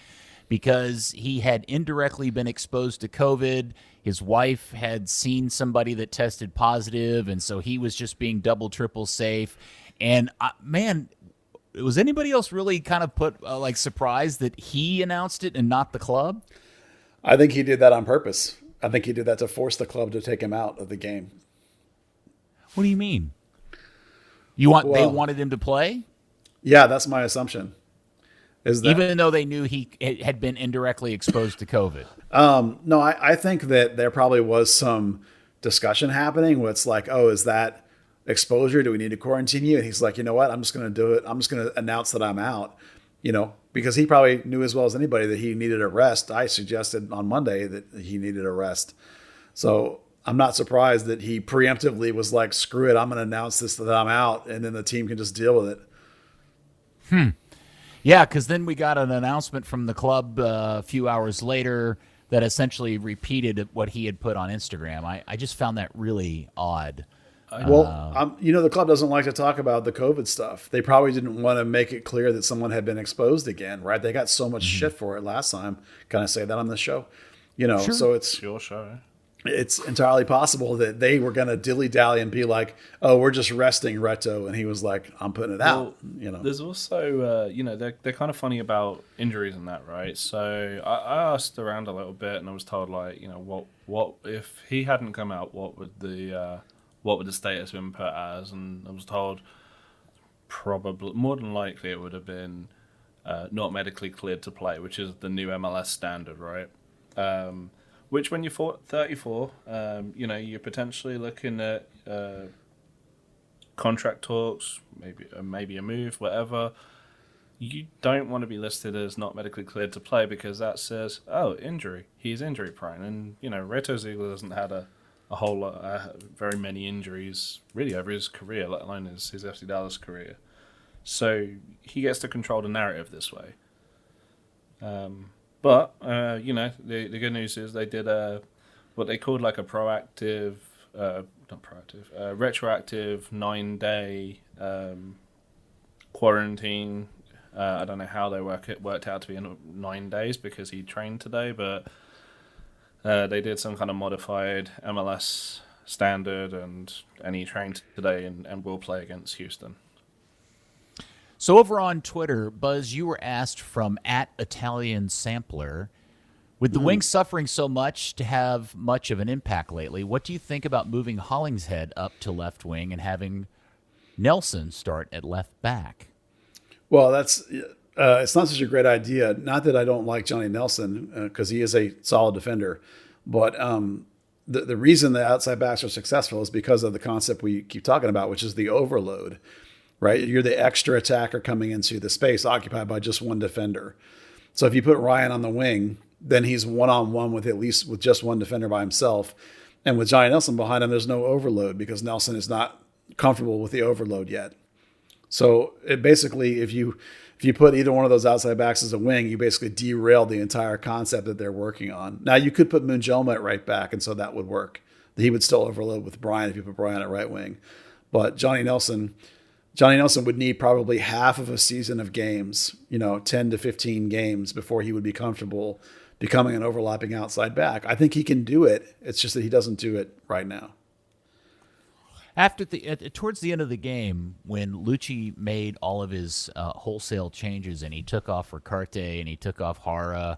because he had indirectly been exposed to COVID. His wife had seen somebody that tested positive, and so he was just being double, triple safe. And man, was anybody else really kind of put like surprised that he announced it and not the club? I think he did that on purpose. I think he did that to force the club to take him out of the game. What do you mean? They wanted him to play? Yeah, that's my assumption. Is that, even though they knew he had been indirectly exposed to COVID? No, I think that there probably was some discussion happening where it's like, oh, is that exposure? Do we need to quarantine you? And he's like, you know what? I'm just going to do it. I'm just going to announce that I'm out, because he probably knew as well as anybody that he needed a rest. I suggested on Monday that he needed a rest. So I'm not surprised that he preemptively was like, screw it, I'm going to announce this, that I'm out, and then the team can just deal with it. Yeah, because then we got an announcement from the club a few hours later that essentially repeated what he had put on Instagram. I just found that really odd. The club doesn't like to talk about the COVID stuff. They probably didn't want to make it clear that someone had been exposed again, right? They got so much shit for it last time. Can I say that on the show? Sure. So it's your show. It's entirely possible that they were going to dilly-dally and be like, oh, we're just resting Reto. And he was like, I'm putting it out. There's also, they're kind of funny about injuries and that, right? So I asked around a little bit and I was told, like, what if he hadn't come out, what would the status have been put as? And I was told probably, more than likely, it would have been not medically cleared to play, which is the new MLS standard, right? Which, when you're 34, you're potentially looking at contract talks, maybe a move, whatever. You don't want to be listed as not medically cleared to play because that says, oh, injury. He's injury prone. And, Reto Ziegler hasn't had a whole lot, very many injuries really over his career, let alone his FC Dallas career. So he gets to control the narrative this way. But, the good news is they did what they called like a retroactive 9-day quarantine. I don't know how they worked out to be in 9 days because he trained today, but they did some kind of modified MLS standard and he trained today and will play against Houston. So over on Twitter, Buzz, you were asked from @ItalianSampler, with the Wings suffering so much to have much of an impact lately, what do you think about moving Hollingshead up to left wing and having Nelson start at left back? Well, it's not such a great idea. Not that I don't like Johnny Nelson, because he is a solid defender. But the reason the outside backs are successful is because of the concept we keep talking about, which is the overload. Right, you're the extra attacker coming into the space occupied by just one defender. So if you put Ryan on the wing, then he's one-on-one with just one defender by himself. And with Johnny Nelson behind him, there's no overload because Nelson is not comfortable with the overload yet. So it basically, if you put either one of those outside backs as a wing, you basically derail the entire concept that they're working on. Now you could put Munjoma at right back, and so that would work. He would still overload with Brian if you put Brian at right wing. But Johnny Nelson would need probably half of a season of games, 10 to 15 games before he would be comfortable becoming an overlapping outside back. I think he can do it. It's just that he doesn't do it right now. Towards the end of the game, when Lucci made all of his wholesale changes and he took off Ricaurte and he took off Hara,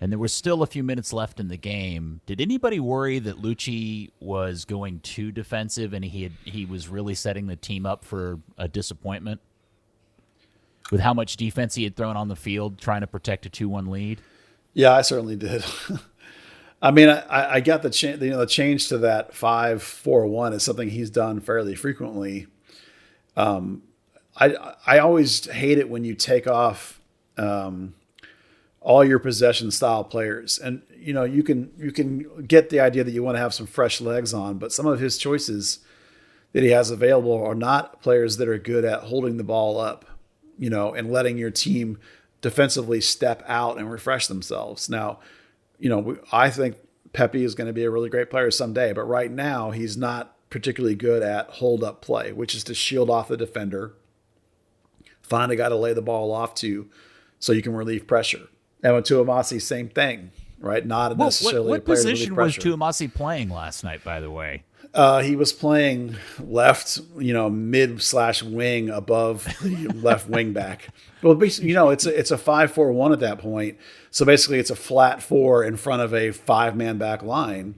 and there was still a few minutes left in the game, did anybody worry that Lucci was going too defensive and he was really setting the team up for a disappointment with how much defense he had thrown on the field trying to protect a 2-1 lead? Yeah, I certainly did. I mean, I got the change to that 5-4-1 is something he's done fairly frequently. I always hate it when you take off all your possession style players. And, you can get the idea that you want to have some fresh legs on, but some of his choices that he has available are not players that are good at holding the ball up, and letting your team defensively step out and refresh themselves. Now, I think Pepe is going to be a really great player someday, but right now he's not particularly good at hold up play, which is to shield off the defender, find a guy to lay the ball off to so you can relieve pressure. And with Tuamasi, same thing, right? Not Well, necessarily what a player to position relieve was pressure. Tuamasi playing last night, by the way? He was playing left, mid/wing above the left wing back. Well, basically, it's a 5-4-1 at that point. So basically, it's a flat 4 in front of a 5-man back line.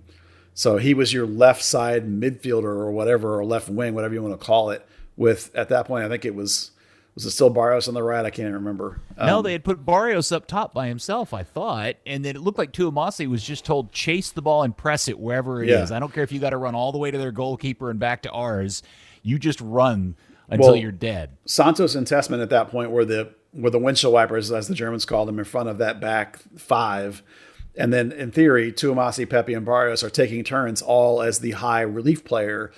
So he was your left side midfielder or whatever, or left wing, whatever you want to call it. With at that point, I think it was it still Barrios on the right? I can't even remember. No, they had put Barrios up top by himself, I thought, and then it looked like Tuamasi was just told chase the ball and press it wherever it is. I don't care if you got to run all the way to their goalkeeper and back to ours. You just run until you're dead. Santos and Tessman at that point were the windshield wipers, as the Germans called them, in front of that back 5. And then, in theory, Tuamasi, Pepe, and Barrios are taking turns all as the high relief player,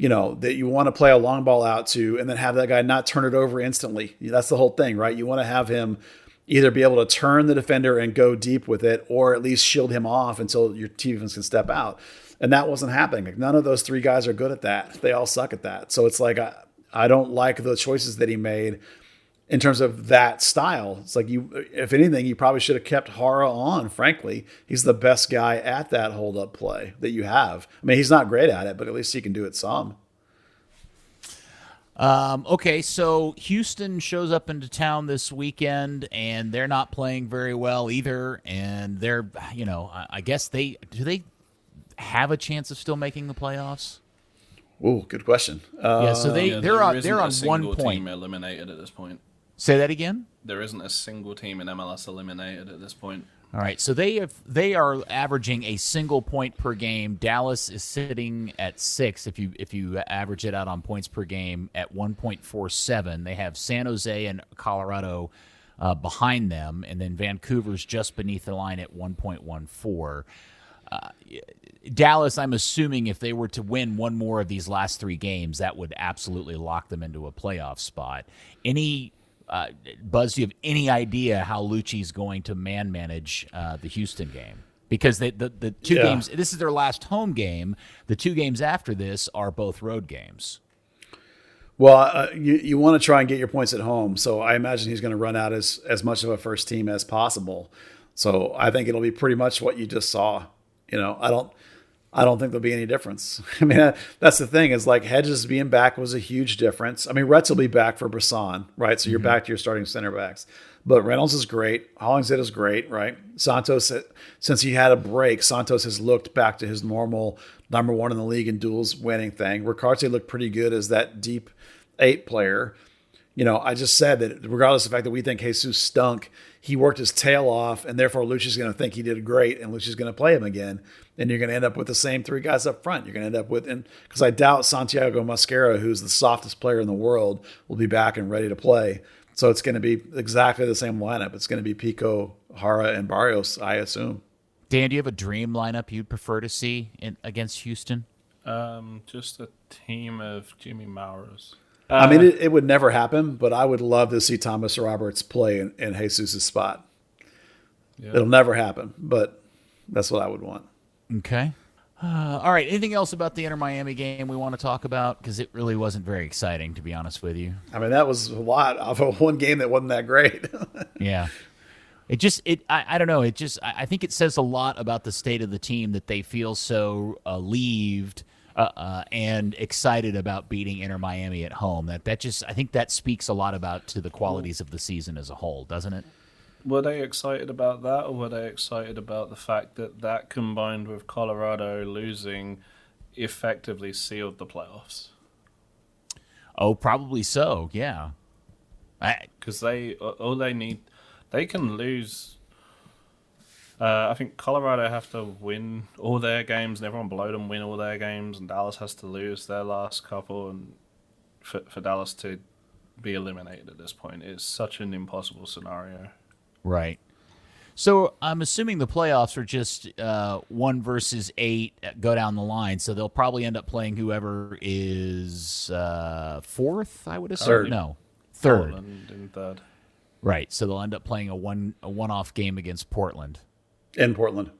that you want to play a long ball out to and then have that guy not turn it over instantly. That's the whole thing, right? You want to have him either be able to turn the defender and go deep with it, or at least shield him off until your team can step out. And that wasn't happening. None of those 3 guys are good at that. They all suck at that. So it's like, I don't like the choices that he made in terms of that style. It's like, if anything, you probably should have kept Hara on, frankly. He's the best guy at that hold-up play that you have. I mean, he's not great at it, but at least he can do it some. Okay, so Houston shows up into town this weekend, and they're not playing very well either. And they're, I guess do they have a chance of still making the playoffs? Oh, good question. So they're on 1 point. Team eliminated at this point. Say that again? There isn't a single team in MLS eliminated at this point. All right, so they are averaging a single point per game. Dallas is sitting at 6 if you average it out on points per game at 1.47. They have San Jose and Colorado behind them, and then Vancouver's just beneath the line at 1.14. Dallas, I'm assuming if they were to win one more of these last 3 games, that would absolutely lock them into a playoff spot. Buzz, do you have any idea how Lucci's going to manage the Houston game? Because the 2 games, this is their last home game. The 2 games after this are both road games. Well, you want to try and get your points at home. So I imagine he's going to run out as much of a first team as possible. So I think it'll be pretty much what you just saw. I don't think there'll be any difference. I mean, that's the thing is like Hedges being back was a huge difference. I mean, Retz will be back for Brisson, right? So you're back to your starting center backs. But Reynolds is great. Hollingshead is great, right? Santos, since he had a break, Santos has looked back to his normal number 1 in the league in duels winning thing. Ricaurte looked pretty good as that deep 8 player. I just said that regardless of the fact that we think Jesus stunk, he worked his tail off, and therefore Lucci's going to think he did great, and Lucci's going to play him again. And you're going to end up with the same 3 guys up front. You're going to end up with, because I doubt Santiago Mosquera, who's the softest player in the world, will be back and ready to play. So it's going to be exactly the same lineup. It's going to be Pico, Hara, and Barrios, I assume. Dan, do you have a dream lineup you'd prefer to see against Houston? Just a team of Jimmy Mauras. I mean, it would never happen, but I would love to see Thomas Roberts play in Jesus' spot. Yeah. It'll never happen, but that's what I would want. Okay. All right. Anything else about the Inter Miami game we want to talk about? Because it really wasn't very exciting, to be honest with you. I mean, that was a lot of a one game that wasn't that great. Yeah. I don't know. I think it says a lot about the state of the team that they feel so relieved and excited about beating Inter Miami at home. I think that speaks a lot to the qualities of the season as a whole, doesn't it? Were they excited about that, or were they excited about the fact that combined with Colorado losing effectively sealed the playoffs? Oh, probably so, yeah. Because they can lose. I think Colorado have to win all their games, and everyone below them win all their games, and Dallas has to lose their last couple, and for Dallas to be eliminated at this point is such an impossible scenario. Right. So I'm assuming the playoffs are just 1 versus 8 go down the line, so they'll probably end up playing whoever is 4th, I would assume. Third. No, 3rd. Portland in 3rd. Right, so they'll end up playing a one-off game against Portland. In Portland.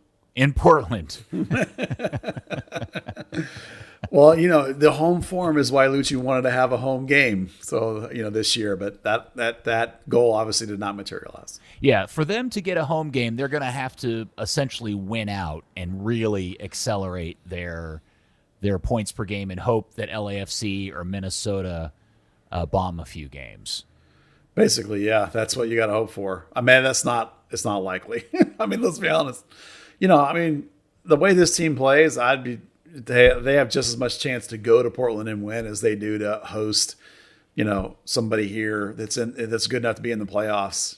Well, the home form is why Lucci wanted to have a home game. So, this year, but that goal obviously did not materialize. Yeah, for them to get a home game, they're going to have to essentially win out and really accelerate their points per game and hope that LAFC or Minnesota bomb a few games. Basically, yeah, that's what you got to hope for. I mean, it's not likely. I mean, let's be honest. The way this team plays, they have just as much chance to go to Portland and win as they do to host, somebody here that's good enough to be in the playoffs.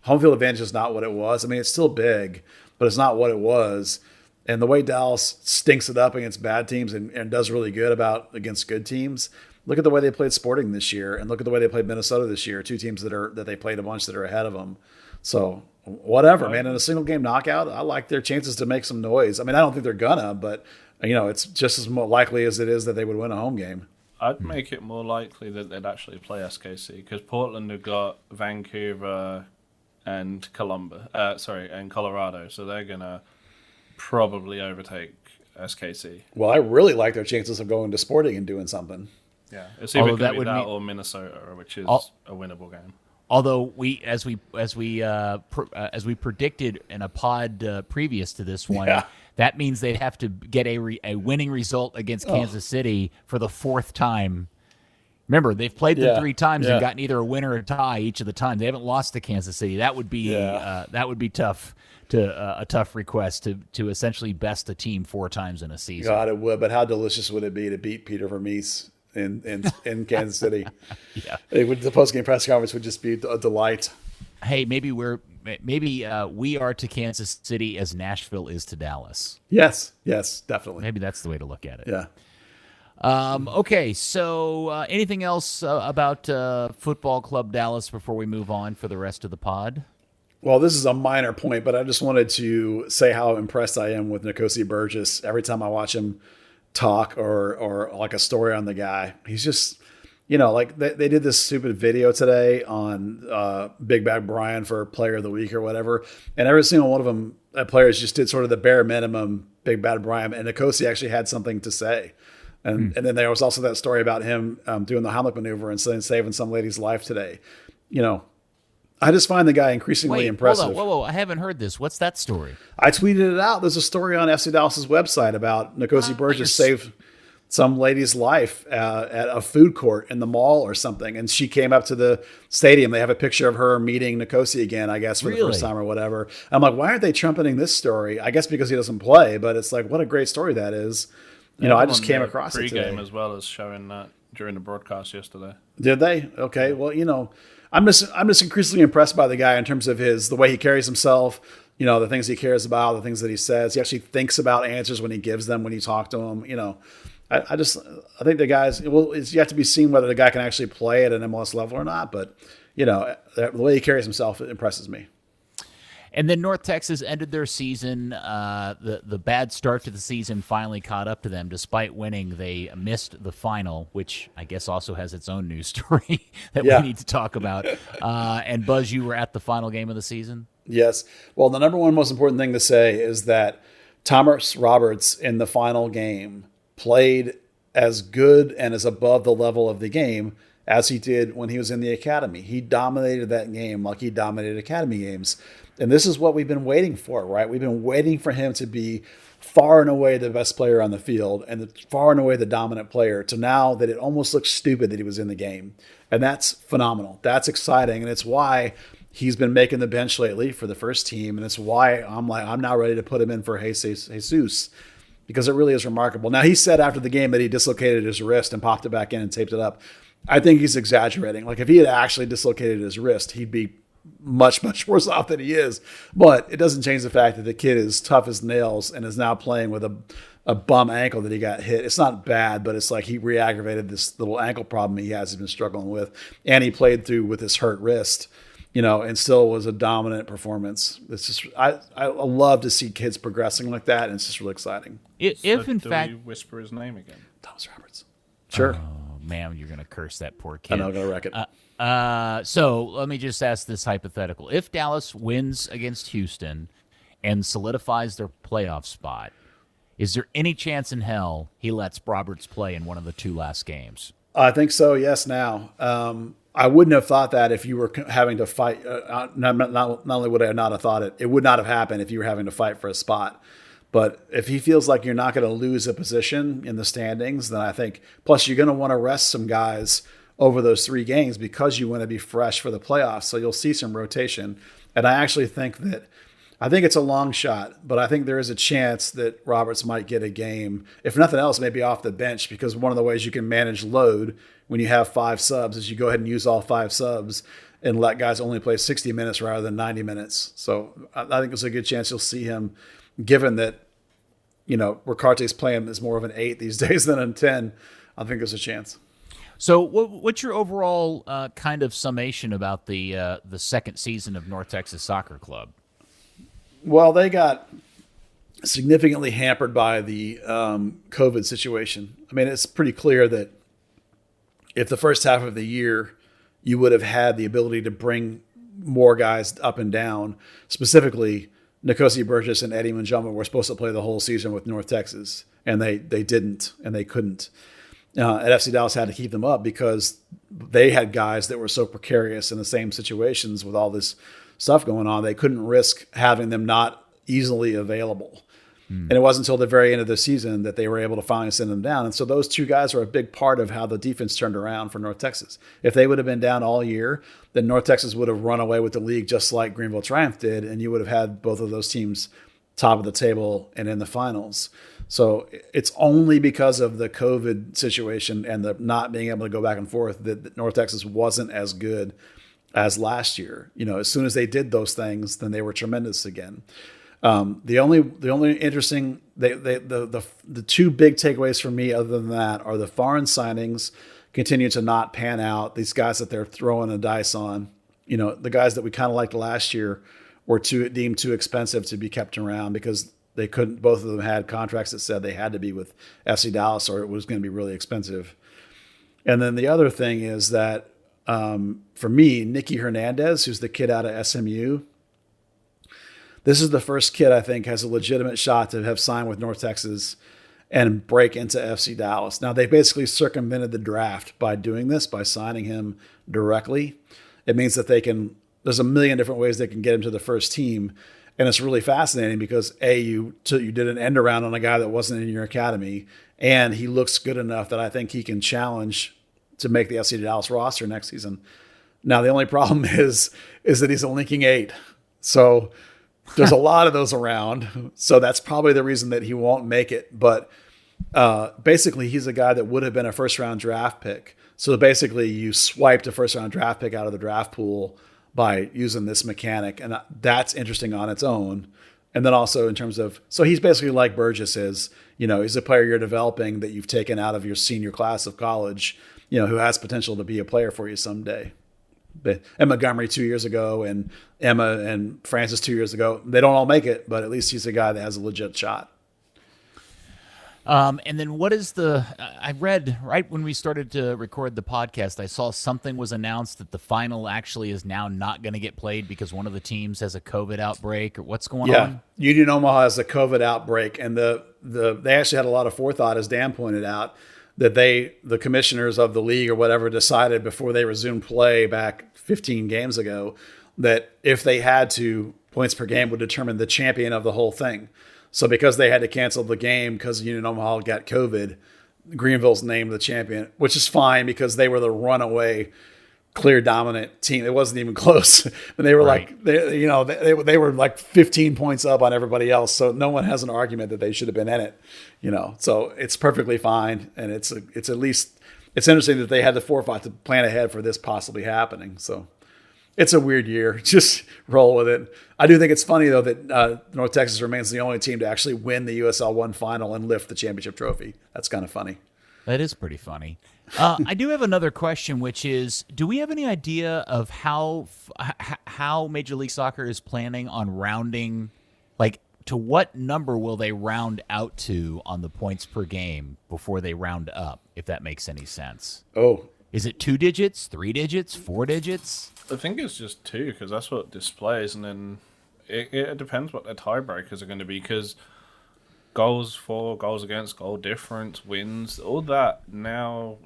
Home field advantage is not what it was. I mean, it's still big, but it's not what it was. And the way Dallas stinks it up against bad teams and does really good against good teams. Look at the way they played Sporting this year, and look at the way they played Minnesota this year. Two teams that they played a bunch that are ahead of them. So whatever, man. In a single game knockout, I like their chances to make some noise. I mean, I don't think they're gonna, but it's just as likely as it is that they would win a home game. I'd make it more likely that they'd actually play SKC because Portland have got Vancouver and and Colorado, so they're gonna probably overtake SKC. Well, I really like their chances of going to Sporting and doing something. Yeah, it's either going to be that or Minnesota, which is a winnable game. Although as we predicted in a pod previous to this one, that means they'd have to get a winning result against Kansas City for the fourth time. Remember, they've played them 3 times and gotten either a win or a tie each of the time. They haven't lost to Kansas City. That would be tough. A tough request to essentially best a team 4 times in a season. God, it would. But how delicious would it be to beat Peter Vermees in Kansas City? Yeah, the post-game press conference would just be a delight. Hey, maybe we are to Kansas City as Nashville is to Dallas. Yes, definitely. Maybe that's the way to look at it. Yeah. Okay, so anything else about Football Club Dallas before we move on for the rest of the pod? Well, this is a minor point, but I just wanted to say how impressed I am with Nicosia Burgess. Every time I watch him talk or like a story on the guy, he's just, like they did this stupid video today on Big Bad Brian for Player of the Week or whatever. And every single one of them players just did sort of the bare minimum Big Bad Brian. And Nicosia actually had something to say. And then there was also that story about him doing the Heimlich maneuver and saving some lady's life today. I just find the guy increasingly impressive. Whoa, I haven't heard this. What's that story? I tweeted it out. There's a story on FC Dallas's website about Nicosia Burgess saved some lady's life at a food court in the mall or something. And she came up to the stadium. They have a picture of her meeting Nicosia again, I guess, for the first time or whatever. I'm like, why aren't they trumpeting this story? I guess because he doesn't play, but it's like, what a great story that is. I just came across it today. Pre-game as well as showing that during the broadcast yesterday. Did they? Okay. Well, I'm just increasingly impressed by the guy in terms of the way he carries himself, the things he cares about, the things that he says. He actually thinks about answers when he gives them, when you talk to him. I think the guys, it's yet to be seen whether the guy can actually play at an MLS level or not. But, the way he carries himself, it impresses me. And then North Texas ended their season. The bad start to the season finally caught up to them. Despite winning, they missed the final, which I guess also has its own news story that we need to talk about. And Buzz, you were at the final game of the season? Yes. Well, the number one most important thing to say is that Thomas Roberts in the final game played as good and as above the level of the game as he did when he was in the academy. He dominated that game like he dominated academy games. And this is what we've been waiting for, right? We've been waiting for him to be far and away the best player on the field and far and away the dominant player, to now that it almost looks stupid that he was in the game. And that's phenomenal. That's exciting. And it's why he's been making the bench lately for the first team. And it's why I'm now ready to put him in for Jesus, because it really is remarkable. Now, he said after the game that he dislocated his wrist and popped it back in and taped it up. I think he's exaggerating. Like, if he had actually dislocated his wrist, he'd be much, much worse off than he is. But it doesn't change the fact that the kid is tough as nails and is now playing with a bum ankle that he got hit. It's not bad, but it's like he re-aggravated this little ankle problem he has been struggling with. And he played through with his hurt wrist, and still was a dominant performance. It's just, I love to see kids progressing like that, and it's just really exciting. If in fact, we whisper his name again? Thomas Roberts. Sure. Oh, man, you're going to curse that poor kid. I'm not going to wreck it. So let me just ask this hypothetical. If Dallas wins against Houston and solidifies their playoff spot, Is there any chance in hell he lets Roberts play in one of the 2 last games? I think so. Yes. Now, I wouldn't have thought that if you were having to fight. Not only would I not have thought it, it would not have happened if you were having to fight for a spot. But if he feels like you're not going to lose a position in the standings, then I think, plus you're going to want to rest some guys over those 3 games because you want to be fresh for the playoffs. So you'll see some rotation. And I actually think it's a long shot, but I think there is a chance that Roberts might get a game, if nothing else, maybe off the bench, because one of the ways you can manage load when you have 5 subs is you go ahead and use all 5 subs and let guys only play 60 minutes rather than 90 minutes. So I think there's a good chance you'll see him, given that, Ricaurte's playing as more of an 8 these days than a 10. I think there's a chance. So what's your overall kind of summation about the second season of North Texas Soccer Club? Well, they got significantly hampered by the COVID situation. I mean, it's pretty clear that if the first half of the year you would have had the ability to bring more guys up and down, specifically Nkosi Burgess and Eddie Munjama were supposed to play the whole season with North Texas, and they didn't, and they couldn't. And FC Dallas had to keep them up because they had guys that were so precarious in the same situations with all this stuff going on. They couldn't risk having them not easily available. And it wasn't until the very end of the season that they were able to finally send them down. And so those 2 guys are a big part of how the defense turned around for North Texas. If they would have been down all year, then North Texas would have run away with the league just like Greenville Triumph did, and you would have had both of those teams top of the table and in the finals. So it's only because of the COVID situation and the not being able to go back and forth that North Texas wasn't as good as last year. As soon as they did those things, then they were tremendous again. The only interesting the 2 big takeaways for me other than that are the foreign signings continue to not pan out. These guys that they're throwing a dice on, the guys that we kind of liked last year were deemed too expensive to be kept around because they couldn't. Both of them had contracts that said they had to be with FC Dallas or it was going to be really expensive. And then the other thing is that for me, Nicky Hernandez, who's the kid out of SMU. This is the first kid I think has a legitimate shot to have signed with North Texas and break into FC Dallas. Now, they basically circumvented the draft by doing this, by signing him directly. It means that there's a million different ways they can get him to the first team. And it's really fascinating because you did an end around on a guy that wasn't in your academy, and he looks good enough that I think he can challenge to make the FC Dallas roster next season. Now, the only problem is that he's a linking 8. So there's a lot of those around. So that's probably the reason that he won't make it. But basically, he's a guy that would have been a first-round draft pick. So basically, you swiped a first-round draft pick out of the draft pool by using this mechanic. And that's interesting on its own. And then also in terms of, so he's basically like Burgess is, he's a player you're developing that you've taken out of your senior class of college, who has potential to be a player for you someday. And Montgomery 2 years ago and Emma and Francis 2 years ago, they don't all make it, but at least he's a guy that has a legit shot. And then what is I read right when we started to record the podcast, I saw something was announced that the final actually is now not going to get played because one of the teams has a COVID outbreak or what's going on? Yeah, Union Omaha has a COVID outbreak, and they actually had a lot of forethought, as Dan pointed out, that the commissioners of the league or whatever decided before they resumed play back 15 games ago that if they had to, points per game would determine the champion of the whole thing. So because they had to cancel the game because Union Omaha got COVID, Greenville's named the champion, which is fine because they were the runaway, clear dominant team. It wasn't even close. And they were right. they were like 15 points up on everybody else. So no one has an argument that they should have been in it. So it's perfectly fine. And it's at least, it's interesting that they had the forethought to plan ahead for this possibly happening. So it's a weird year. Just roll with it. I do think it's funny, though, that North Texas remains the only team to actually win the USL 1 final and lift the championship trophy. That's kind of funny. That is pretty funny. I do have another question, which is, do we have any idea of how Major League Soccer is planning on rounding, to what number will they round out to on the points per game before they round up, if that makes any sense? Oh. Is it 2 digits, 3 digits, 4 digits? I think it's just 2 because that's what it displays, and then it depends what the tiebreakers are going to be because goals for, goals against, goal difference, wins, all that now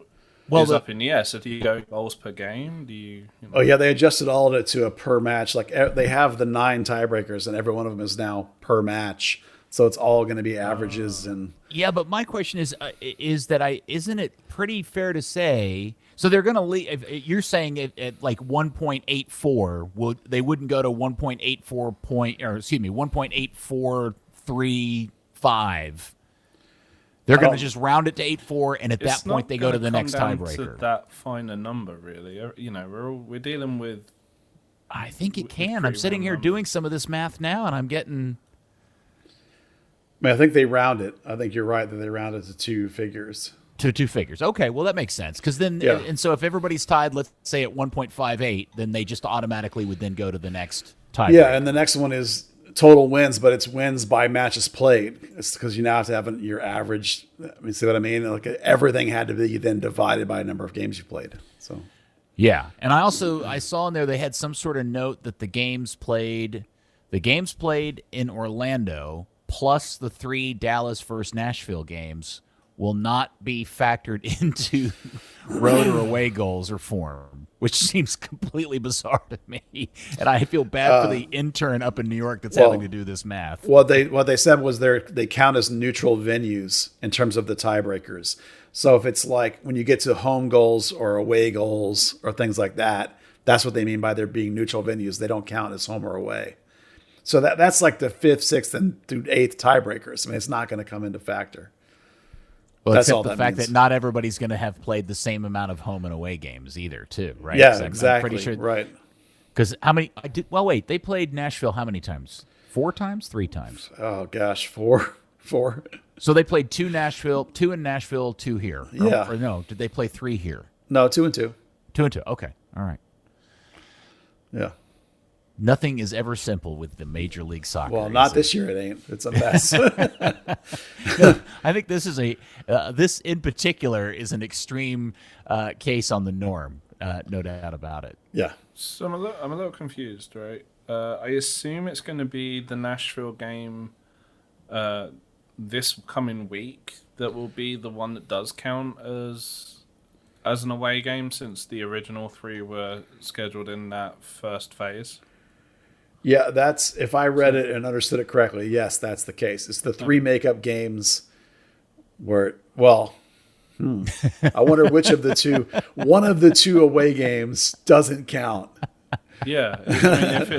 Well, is up in the air. So do you go goals per game? Do you know? Oh yeah, they adjusted all of it to a per match. Like they have the 9 tiebreakers, and every one of them is now per match. So it's all going to be averages and. Yeah, but my question is that isn't it pretty fair to say? So they're going to leave. If you're saying at like 1.84, they wouldn't go to 1.8435. They're going to just round it to 8.4, and at that point they go to the next tiebreaker. That finer number, really. You know, we're dealing with. I think it can. I'm sitting here doing some of this math now, and I'm getting. I mean, I think they round it. I think you're right that they round it to 2 figures. To 2 figures. Okay, well, that makes sense. Because then, and so if everybody's tied, let's say at 1.58, then they just automatically would then go to the next tiebreaker. Yeah, and the next one is total wins, but it's wins by matches played. It's because you now have to have your average. I mean, see what I mean? Like everything had to be then divided by a number of games you played. So. Yeah, and I saw in there they had some sort of note that the games played in Orlando plus the 3 Dallas versus Nashville games will not be factored into road or away goals or form, which seems completely bizarre to me. And I feel bad for the intern up in New York that's having to do this math. What they said was they count as neutral venues in terms of the tiebreakers. So if it's like when you get to home goals or away goals or things like that, that's what they mean by there being neutral venues. They don't count as home or away. So that's like the 5th, 6th, and through 8th tiebreakers. I mean, it's not going to come into factor. Well, that's except all the that fact means. that not everybody's going to have played the same amount of home and away games either, too, right? Yeah, I'm exactly. pretty sure, right. Because how many? Well, wait. They played Nashville how many times? 4 times? 3 times? Oh gosh, 4. So they played 2 in Nashville, 2 here. Yeah. Or no? Did they play 3 here? No, 2 and 2. 2 and 2. Okay. All right. Yeah. Nothing is ever simple with the Major League Soccer. Well, not this year. It ain't. It's a mess. I think this is this in particular is an extreme case on the norm. No doubt about it. Yeah. So I'm a little confused, right? I assume it's going to be the Nashville game this coming week that will be the one that does count as an away game, since the original 3 were scheduled in that first phase. Yeah, that's if I read it and understood it correctly. Yes, that's the case. It's the 3 makeup games where, I wonder which of the 2. One of the 2 away games doesn't count. Yeah, I mean, if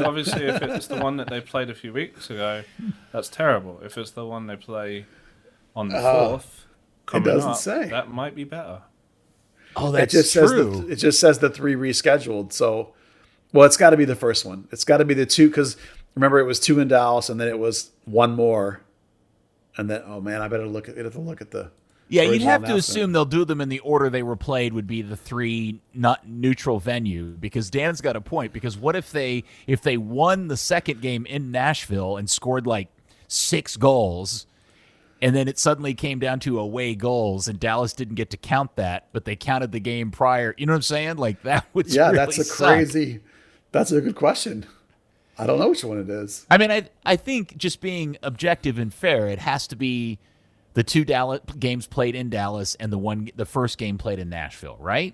it's the one that they played a few weeks ago, that's terrible. If it's the one they play on the 4th, coming doesn't up, say. that might be better. Oh, that's it just true. It just says the 3 rescheduled. So, well, it's got to be the first one. It's got to be the 2 because remember it was 2 in Dallas and then it was 1 more, and then I better look at the. Yeah, you'd original have to announcement. assume they'll do them in the order they were played would be the 3 not neutral venue, because Dan's got a point. Because what if they won the second game in Nashville and scored like 6 goals, and then it suddenly came down to away goals and Dallas didn't get to count that, but they counted the game prior. You know what I'm saying? Like that would really that's a suck. crazy. That's a good question. I don't know which one it is. I mean, I think just being objective and fair, it has to be the 2 Dallas games played in Dallas and the first game played in Nashville, right?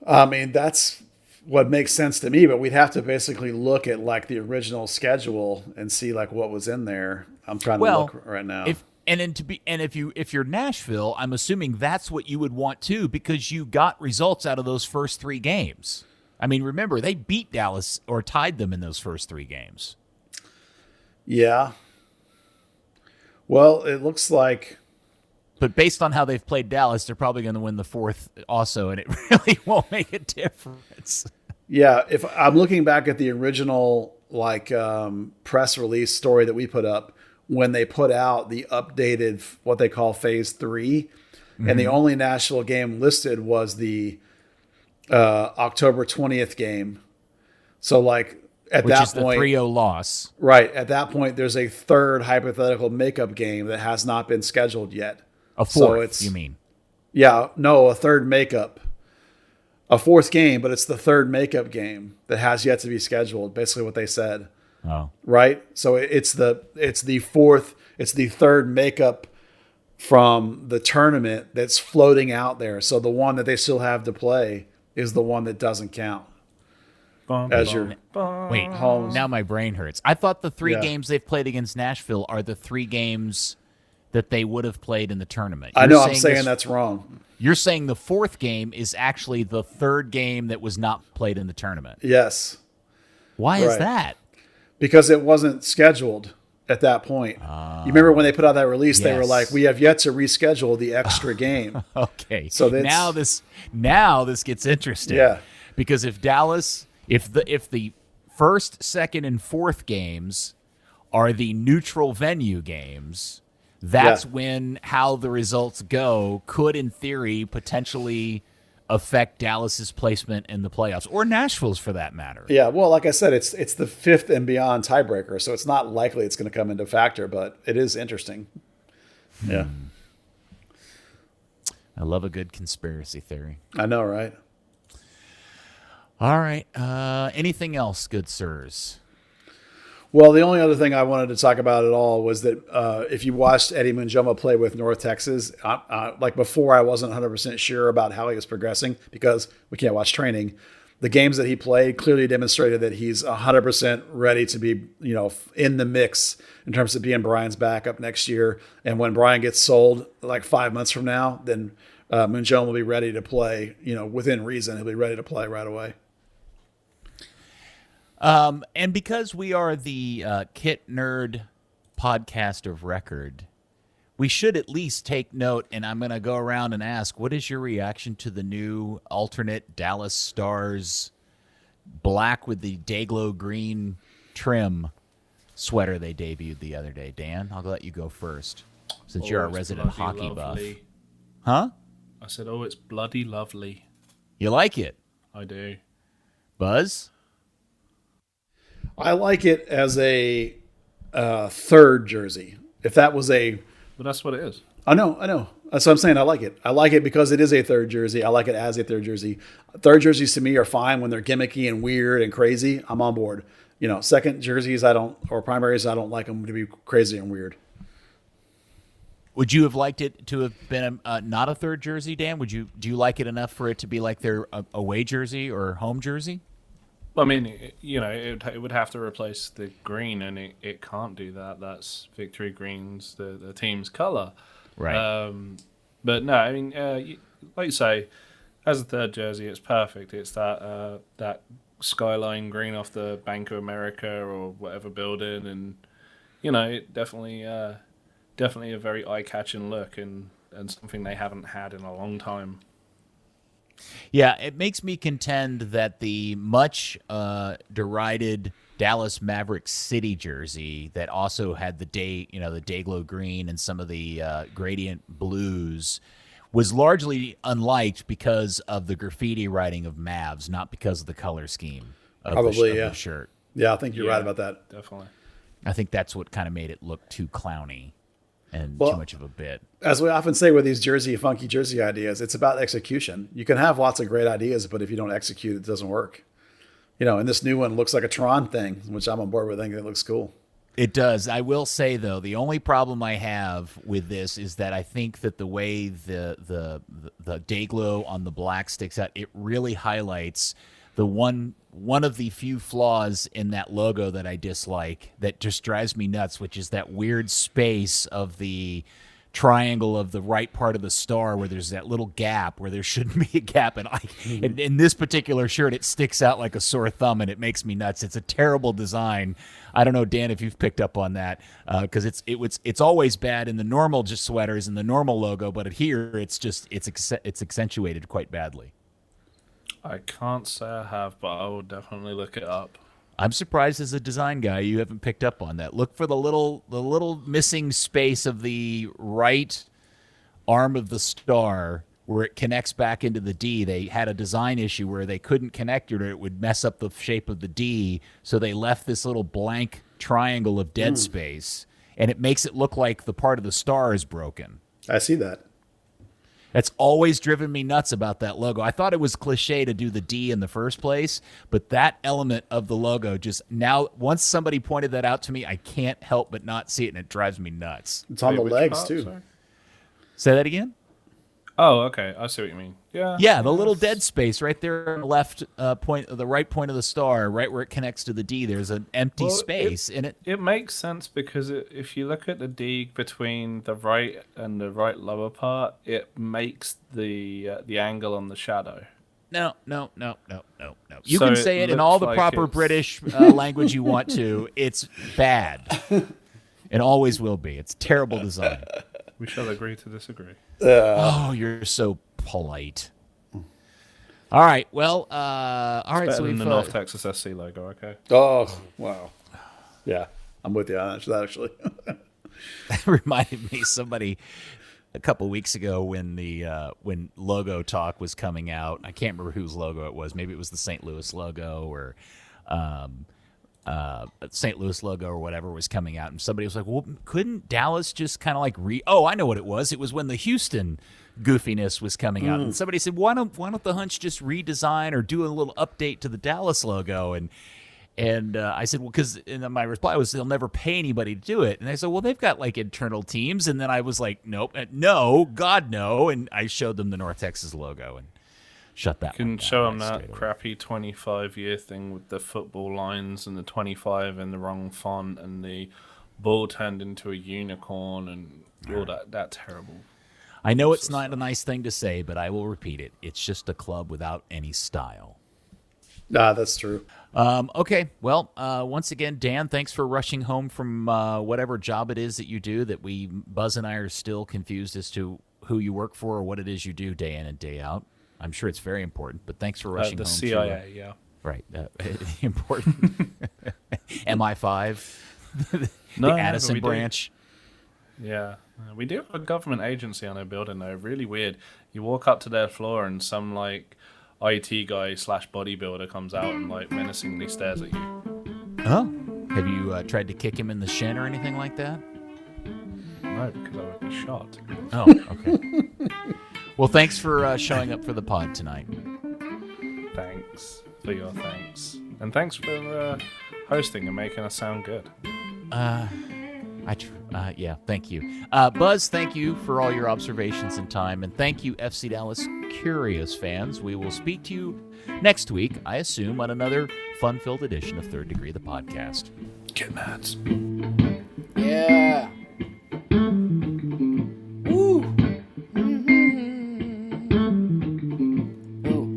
I mean, that's what makes sense to me, but we'd have to basically look at like the original schedule and see like what was in there. I'm trying to look right now. If you're Nashville, I'm assuming that's what you would want too, because you got results out of those first 3 games. I mean, remember, they beat Dallas or tied them in those first 3 games. Yeah. Well, it looks like. But based on how they've played Dallas, they're probably going to win the 4th also, and it really won't make a difference. Yeah, if I'm looking back at the original press release story that we put up when they put out the updated what they call Phase 3, and the only Nashville game listed was the October 20th game. So at Which that is point, the 3-0 loss. right at that point, there's a third hypothetical makeup game that has not been scheduled yet. A 4th, So it's, you mean? Yeah, no, a third makeup. A 4th game, but it's the third makeup game that has yet to be scheduled, basically what they said. Oh, right? So it's the third makeup from the tournament that's floating out there. So the one that they still have to play is the one that doesn't count as your wait. home. Now my brain hurts. I thought the three Yeah. games they've played against Nashville are the three games that they would have played in the tournament. I know. I'm this- saying that's wrong. You're saying the fourth game is actually the third game that was not played in the tournament. Yes, Why is Right. that? because it wasn't scheduled at that point. You remember when they put out that release? They were Yes. like, "We have yet to reschedule the extra game." Okay. So that's- now this gets interesting. Yeah. Because if the first, second, and fourth games are the neutral venue games, that's Yeah. when how the results go could, in theory, potentially affect Dallas's placement in the playoffs, or Nashville's for that matter. Yeah, well, like I said, it's the fifth and beyond tiebreaker, so it's not likely it's going to come into factor, but it is interesting. Yeah, I love a good conspiracy theory. I know, right? All right. Anything else, good sirs? Well, the only other thing I wanted to talk about at all was that if you watched Eddie Munjoma play with North Texas, like before, I wasn't 100% sure about how he was progressing because we can't watch training. The games that he played clearly demonstrated that he's 100% ready to be, in the mix in terms of being Brian's backup next year. And when Brian gets sold, like 5 months from now, then Munjoma will be ready to play. Within reason, he'll be ready to play right away. And because we are the Kit Nerd podcast of record, we should at least take note, and I'm going to go around and ask, what is your reaction to the new alternate Dallas Stars black with the Dayglow green trim sweater they debuted the other day? Dan, I'll let you go first, since you're a it's resident bloody hockey lovely. buff. Huh? I said, oh, it's bloody lovely. You like it? I do. Buzz? I like it as a third jersey. If that was But that's what it is. I know. That's what I'm saying. I like it. I like it because it is a third jersey. I like it as a third jersey. Third jerseys to me are fine when they're gimmicky and weird and crazy. I'm on board. Second jerseys or primaries, I don't like them to be crazy and weird. Would you have liked it to have been not a third jersey, Dan? Do you like it enough for it to be like their away jersey or home jersey? Well, I mean, it would have to replace the green, and it can't do that. That's Victory Green's the team's color. Right. But no, I mean, like you say, as a third jersey, it's perfect. It's that skyline green off the Bank of America or whatever building, and it definitely a very eye-catching look and something they haven't had in a long time. Yeah, it makes me contend that the much derided Dallas Mavericks City jersey that also had the Dayglow green and some of the gradient blues was largely unliked because of the graffiti writing of Mavs, not because of the color scheme of Probably, the shirt. Yeah, I think you're right about that. Definitely. I think that's what kind of made it look too clowny and Well, too much of a bit. As we often say with these funky jersey ideas, it's about execution. You can have lots of great ideas, but if you don't execute, it doesn't work. And this new one looks like a Tron thing, which I'm on board with. I think it looks cool. It does. I will say, though, the only problem I have with this is that I think that the way the Dayglow on the black sticks out, it really highlights the one of the few flaws in that logo that I dislike, that just drives me nuts, which is that weird space of the triangle of the right part of the star where there's that little gap where there shouldn't be a gap. And in this particular shirt, it sticks out like a sore thumb, and it makes me nuts. It's a terrible design. I don't know, Dan, if you've picked up on that, because it's always bad in the normal just sweaters and the normal logo, but here it's accentuated quite badly. I can't say I have, but I will definitely look it up. I'm surprised as a design guy you haven't picked up on that. Look for the little missing space of the right arm of the star where it connects back into the D. They had a design issue where they couldn't connect it or it would mess up the shape of the D, so they left this little blank triangle of dead space, and it makes it look like the part of the star is broken. I see that. That's always driven me nuts about that logo. I thought it was cliche to do the D in the first place, but that element of the logo just now, once somebody pointed that out to me, I can't help but not see it, and it drives me nuts. It's on the Which legs part, too. sorry? Say that again? Oh, okay. I see what you mean. Yeah. Yeah, the little dead space right there on the left point, the right point of the star, right where it connects to the D. There's an empty space in it. It makes sense because if you look at the D between the right and the right lower part, it makes the angle on the shadow. No. You So can say it in all looks the like proper it's- British language you want to. It's bad. It always will be. It's terrible design. We shall agree to disagree. Oh, you're so polite. All right. Well, all right. Better So than we've the North Texas SC logo, okay? Oh, wow. Yeah, I'm with you on that, actually. That reminded me somebody a couple weeks ago when the when logo talk was coming out. I can't remember whose logo it was. Maybe it was the St. Louis logo or St. Louis logo or whatever was coming out, and somebody was like, "Well, couldn't Dallas just kind of like Oh, I know what it was. It was when the Houston goofiness was coming out." And somebody said, "Why don't the Hunts just redesign or do a little update to the Dallas logo?" And I said, well, because my reply was they'll never pay anybody to do it. And they said, well, they've got like internal teams. And then I was like, nope, no, God, no. And I showed them the North Texas logo and shut that. You can one down show them right that straight away. crappy 25-year thing with the football lines and the 25 in the wrong font and the ball turned into a unicorn and all that. That's terrible. I know it's not a nice thing to say, but I will repeat it. It's just a club without any style. Nah, that's true. Okay, well, once again, Dan, thanks for rushing home from whatever job it is that you do that Buzz and I are still confused as to who you work for or what it is you do day in and day out. I'm sure it's very important, but thanks for rushing The home. CIA, yeah. Right, important. MI5, the No, but Addison we do. branch. Yeah. We do have a government agency on our building, though. Really weird. You walk up to their floor and some, like, IT guy / bodybuilder comes out and, like, menacingly stares at you. Oh, have you tried to kick him in the shin or anything like that? No, because I would be shot. Oh, okay. Well, thanks for showing up for the pod tonight. Thanks for your thanks. And thanks for hosting and making us sound good. Yeah, thank you. Buzz, thank you for all your observations and time. And thank you, FC Dallas Curious fans. We will speak to you next week, I assume, on another fun-filled edition of Third Degree, the podcast. Get mad. Yeah. Woo. Ooh.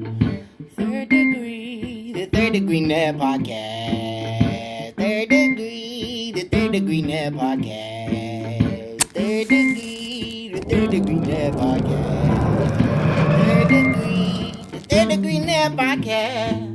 Third Degree, the Third Degree Net Podcast. Third Degree, the Third Degree Net Podcast. Third Degree, the Third Degree Net Podcast. Third Degree, the Third Degree Net Podcast.